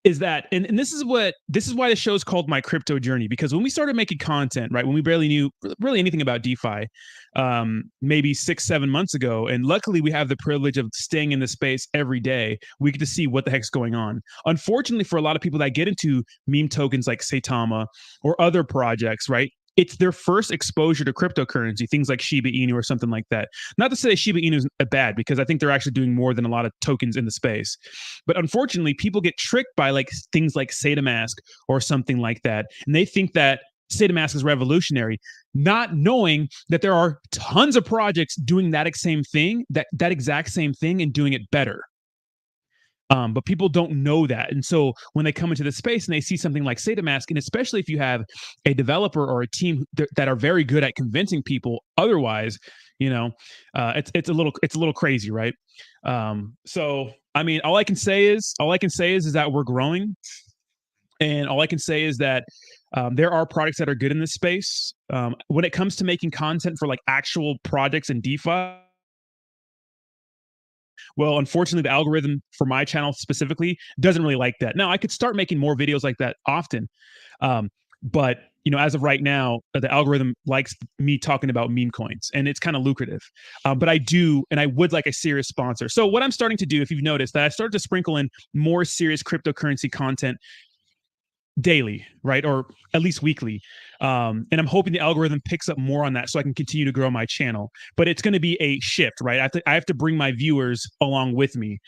is that, and this is why the show's called My Crypto Journey, because when we started making content, right, when we barely knew really anything about DeFi, maybe 6-7 months ago, and luckily we have the privilege of staying in the space every day, we get to see what the heck's going on. Unfortunately, for a lot of people that get into meme tokens like Saitama or other projects, right, it's their first exposure to cryptocurrency, things like Shiba Inu or something like that. Not to say Shiba Inu is bad, because I think they're actually doing more than a lot of tokens in the space. But unfortunately, people get tricked by like things like Saitamask or something like that, and they think that Saitamask is revolutionary, not knowing that there are tons of projects doing that exact same thing and doing it better. But people don't know that. And so when they come into the space and they see something like Saitamask, and especially if you have a developer or a team that are very good at convincing people otherwise, it's a little crazy, right? So I mean, all I can say is that we're growing, and all I can say is that there are products that are good in this space. When it comes to making content for like actual projects in DeFi, well, unfortunately, the algorithm for my channel specifically doesn't really like that. Now, I could start making more videos like that often, but as of right now, the algorithm likes me talking about meme coins, and it's kind of lucrative. But I do, and I would like a serious sponsor. So what I'm starting to do, if you've noticed, that I started to sprinkle in more serious cryptocurrency content daily, right? Or at least weekly. And I'm hoping the algorithm picks up more on that so I can continue to grow my channel. But it's going to be a shift, right? I have to bring my viewers along with me.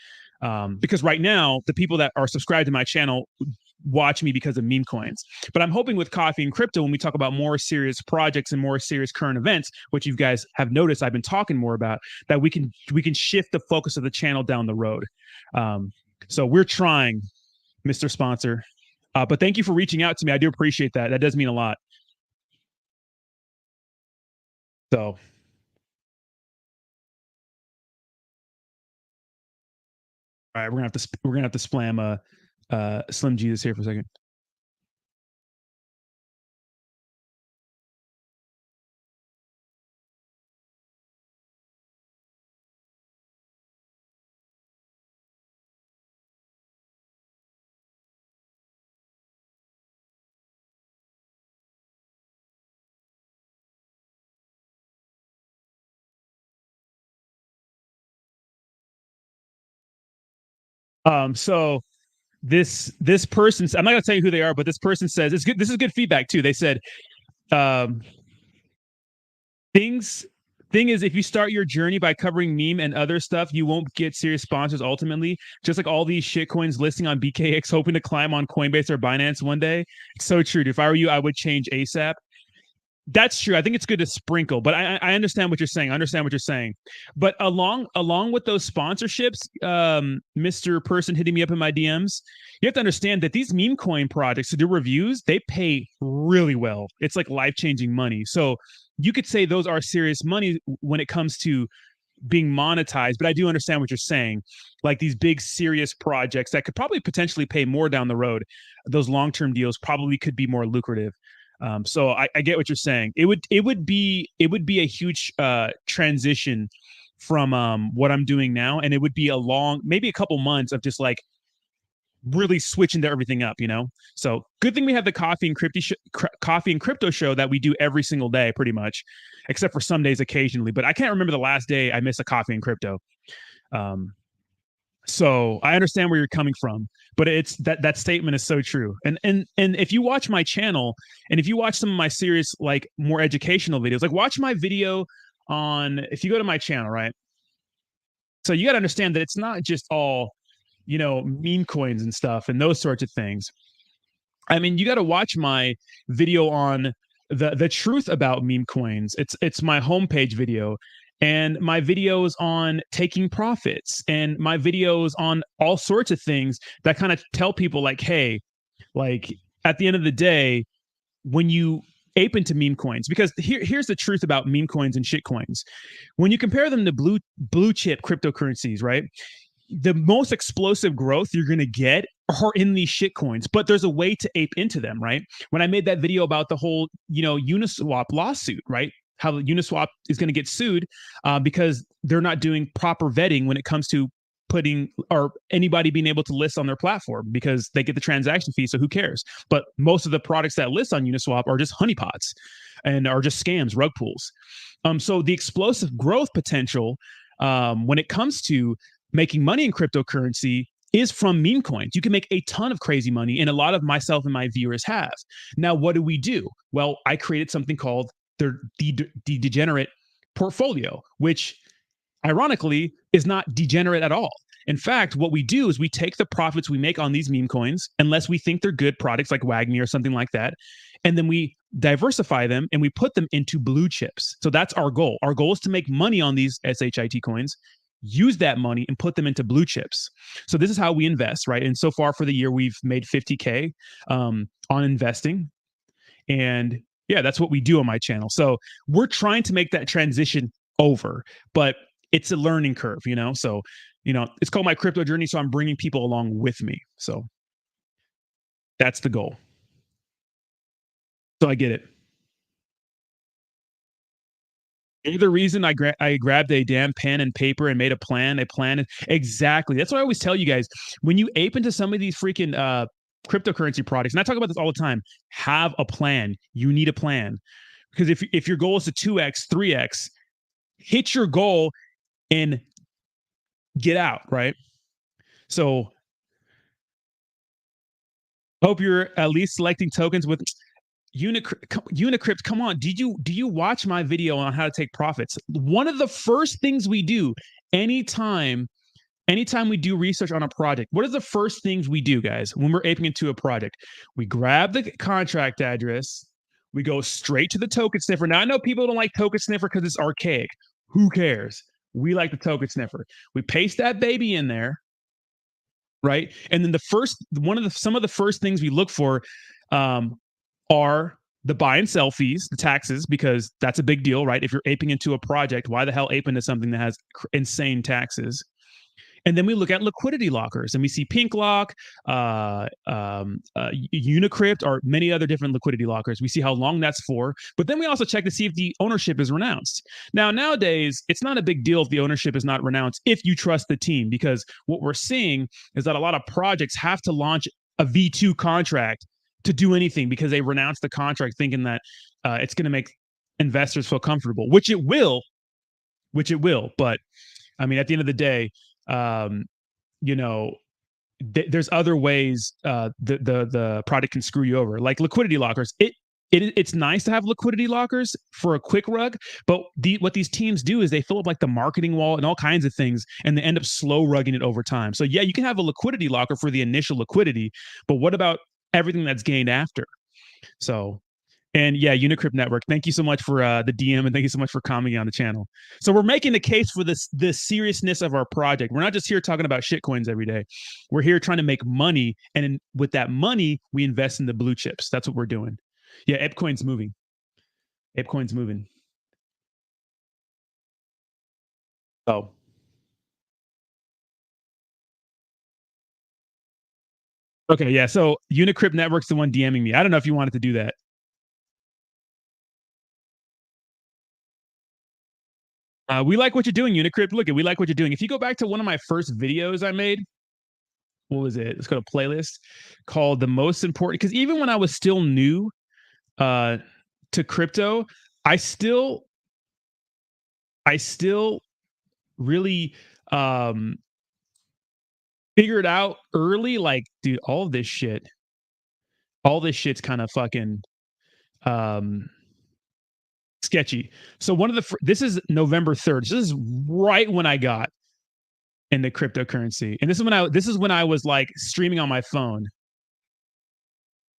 Because right now, the people that are subscribed to my channel watch me because of meme coins. But I'm hoping with coffee and crypto, when we talk about more serious projects and more serious current events, which you guys have noticed I've been talking more about, that we can shift the focus of the channel down the road. So we're trying, Mr. Sponsor. But thank you for reaching out to me. I do appreciate that. That does mean a lot. So, all right, we're gonna have to splam Slim Jesus here for a second. So this person, I'm not gonna tell you who they are, but this person says it's good. This is good feedback too. They said, um, Thing is, if you start your journey by covering meme and other stuff, you won't get serious sponsors ultimately. Just like all these shit coins listing on BKX, hoping to climb on Coinbase or Binance one day. It's so true. If I were you, I would change ASAP. That's true. I think it's good to sprinkle, but I understand what you're saying. I understand what you're saying. But along with those sponsorships, Mr. Person hitting me up in my DMs, you have to understand that these meme coin projects to do reviews, they pay really well. It's like life-changing money. So you could say those are serious money when it comes to being monetized, but I do understand what you're saying. Like these big serious projects that could probably potentially pay more down the road, those long-term deals probably could be more lucrative. So I get what you're saying. It would be a huge transition from what I'm doing now, and it would be a long, maybe a couple months of just like really switching to everything up, you know. So good thing we have the coffee and crypto show that we do every single day, pretty much, except for some days occasionally. But I can't remember the last day I missed a coffee and crypto. So I understand where you're coming from, but it's that statement is so true. And if you watch my channel and if you watch some of my serious, like more educational videos, like watch my video on, if you go to my channel, right? So you got to understand that it's not just all, you know, meme coins and stuff and those sorts of things. I mean, you got to watch my video on the truth about meme coins. It's my homepage video, and my videos on taking profits, and my videos on all sorts of things that kind of tell people like, hey, like at the end of the day, when you ape into meme coins, because here's the truth about meme coins and shit coins. When you compare them to blue chip cryptocurrencies, right? The most explosive growth you're going to get are in these shit coins, but there's a way to ape into them, right? When I made that video about the whole, you know, Uniswap lawsuit, right? How Uniswap is going to get sued because they're not doing proper vetting when it comes to putting or anybody being able to list on their platform because they get the transaction fee. So who cares? But most of the products that list on Uniswap are just honeypots and are just scams, rug pulls. So the explosive growth potential when it comes to making money in cryptocurrency is from meme coins. You can make a ton of crazy money, and a lot of myself and my viewers have. Now, what do? Well, I created something called the degenerate portfolio, which ironically is not degenerate at all. In fact, what we do is we take the profits we make on these meme coins, unless we think they're good products like Wagmi or something like that, and then we diversify them and we put them into blue chips. So that's our goal. Our goal is to make money on these SHIT coins, use that money and put them into blue chips. So this is how we invest, right? And so far for the year, we've made 50K on investing. And yeah, that's what we do on my channel. So we're trying to make that transition over, but it's a learning curve, you know? So, you know, it's called my crypto journey. So I'm bringing people along with me. So that's the goal. So I get it. The reason I grabbed a damn pen and paper and made a plan. Exactly. That's what I always tell you guys. When you ape into some of these freaking cryptocurrency products, and I talk about this all the time, have a plan. You need a plan. Because if your goal is to 2x, 3x, hit your goal and get out, right? So hope you're at least selecting tokens with Unicrypt. Come on, do you watch my video on how to take profits? One of the first things we do anytime we do research on a project, what are the first things we do, guys, when we're aping into a project? We grab the contract address, we go straight to the token sniffer. Now I know people don't like token sniffer because it's archaic. Who cares? We like the token sniffer. We paste that baby in there, right? And then some of the first things we look for are the buy and sell fees, the taxes, because that's a big deal, right? If you're aping into a project, why the hell ape into something that has insane taxes? And then we look at liquidity lockers, and we see Pink Lock, Unicrypt, or many other different liquidity lockers. We see how long that's for, but then we also check to see if the ownership is renounced. Now, nowadays, it's not a big deal if the ownership is not renounced if you trust the team, because what we're seeing is that a lot of projects have to launch a V2 contract to do anything because they renounce the contract thinking that it's going to make investors feel comfortable, which it will. But I mean, at the end of the day, you know, there's other ways the product can screw you over, like liquidity lockers. it's nice to have liquidity lockers for a quick rug, but what these teams do is they fill up like the marketing wall and all kinds of things, and they end up slow rugging it over time. So yeah, you can have a liquidity locker for the initial liquidity, but what about everything that's gained after? So, and yeah, Unicrypt Network, thank you so much for the DM, and thank you so much for commenting on the channel. So we're making the case for the seriousness of our project. We're not just here talking about shitcoins every day. We're here trying to make money, and with that money, we invest in the blue chips. That's what we're doing. Yeah, ApeCoin's moving. ApeCoin's moving. Oh. Okay, yeah. So Unicrypt Network's the one DMing me. I don't know if you wanted to do that. We like what you're doing, Unicrypt. Look, we like what you're doing. If you go back to one of my first videos I made, what was it? Let's go to playlist called "The Most Important." Because even when I was still new to crypto, I still, I still really figured out early, like, dude, all this shit's kind of fucking um sketchy. So one of the this is November 3rd. This is right when I got into cryptocurrency, and this is when I was like streaming on my phone.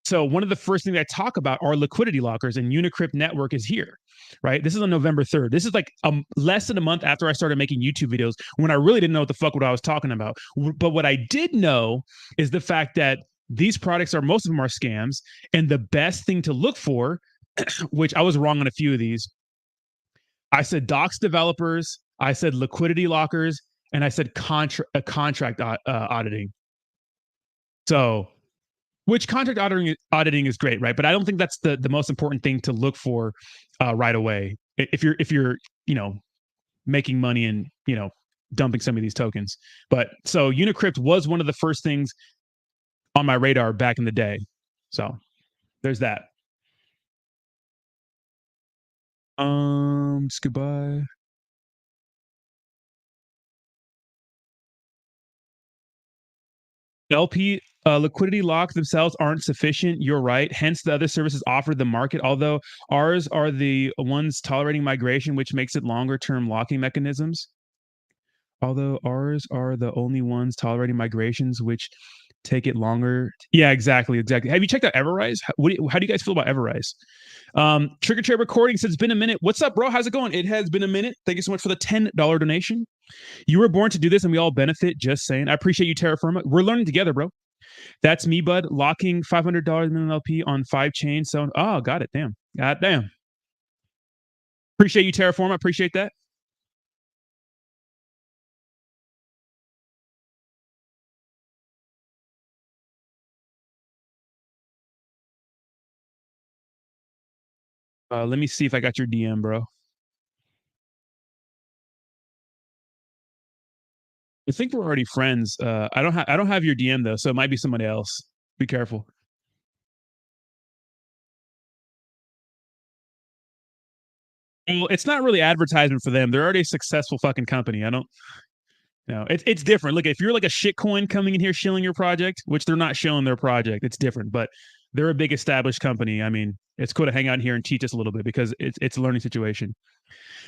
So one of the first things I talk about are liquidity lockers, and Unicrypt Network is here, right? This is on November 3rd. This is like less than a month after I started making YouTube videos, when I really didn't know what the fuck what I was talking about. But what I did know is the fact that these products most of them are scams, and the best thing to look for, which I was wrong on a few of these. I said docs developers, I said liquidity lockers, and I said contract auditing. So, which contract auditing is great, right? But I don't think that's the most important thing to look for right away. If you're making money and dumping some of these tokens. But so Unicrypt was one of the first things on my radar back in the day. So there's that. Just goodbye. LP liquidity locks themselves aren't sufficient. You're right. Hence, the other services offered the market, although ours are the ones tolerating migration, which makes it longer term locking mechanisms. Although ours are the only ones tolerating migrations, which take it longer. Yeah, exactly. Have you checked out Everrise? How do you guys feel about Everrise? Trigger Trade Recording says it's been a minute. What's up, bro? How's it going? It has been a minute. Thank you so much for the $10 donation. You were born to do this, and we all benefit. Just saying. I appreciate you, Terraform. We're learning together, bro. That's me, bud. Locking $500 minimum LP on 5 chains. So, oh, got it. Damn. God damn. Appreciate you, Terraform. I appreciate that. Let me see if I got your DM, bro. I think we're already friends. I don't have your DM though, so it might be somebody else. Be careful. Well, it's not really advertisement for them. They're already a successful fucking company. I don't know. It's different. Look, if you're like a shitcoin coming in here shilling your project, which they're not showing their project, it's different. But they're a big established company. I mean, it's cool to hang out here and teach us a little bit because it's a learning situation.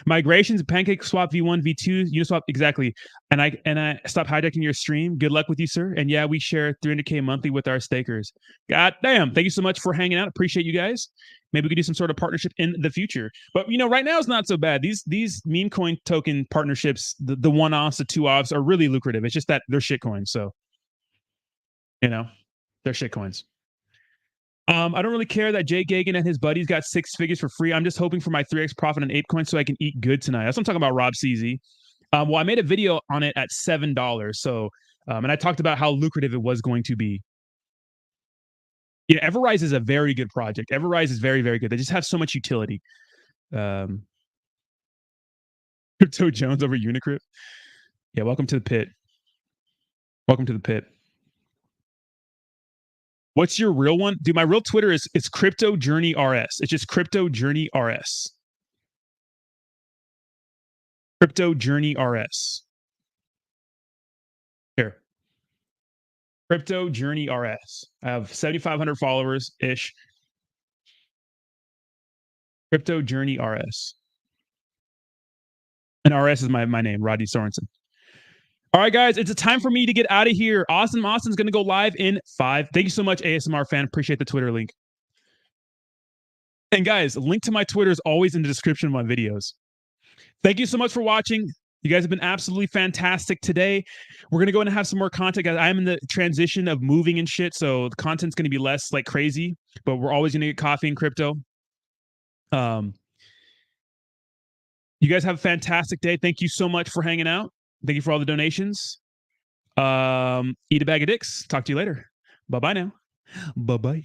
Migrations, Pancake Swap V1, V2, Uniswap, exactly. And I stop hijacking your stream. Good luck with you, sir. And yeah, we share 300K monthly with our stakers. God damn. Thank you so much for hanging out. Appreciate you guys. Maybe we could do some sort of partnership in the future. But right now it's not so bad. These meme coin token partnerships, the one-offs, the two-offs are really lucrative. It's just that they're shit coins. So, they're shit coins. I don't really care that Jay Gagan and his buddies got 6 figures for free. I'm just hoping for my 3x profit on ApeCoin so I can eat good tonight. That's what I'm talking about, Rob CZ. Well, I made a video on it at $7. So, and I talked about how lucrative it was going to be. Yeah, Everrise is a very good project. Everrise is very, very good. They just have so much utility. Crypto Jones over Unicrypt. Yeah, welcome to the pit. Welcome to the pit. What's your real one? Dude, my real Twitter is Crypto Journey RS. It's just Crypto Journey RS. Crypto Journey RS. Here. Crypto Journey RS. I have 7,500 followers ish. Crypto Journey RS. And RS is my name, Rodney Sorensen. All right, guys, it's a time for me to get out of here. Austin's going to go live in 5. Thank you so much, ASMR fan. Appreciate the Twitter link. And guys, link to my Twitter is always in the description of my videos. Thank you so much for watching. You guys have been absolutely fantastic today. We're going to go in and have some more content, guys. I'm in the transition of moving and shit, so the content's going to be less like crazy, but we're always going to get coffee and crypto. You guys have a fantastic day. Thank you so much for hanging out. Thank you for all the donations. Eat a bag of dicks. Talk to you later. Bye-bye now. Bye-bye.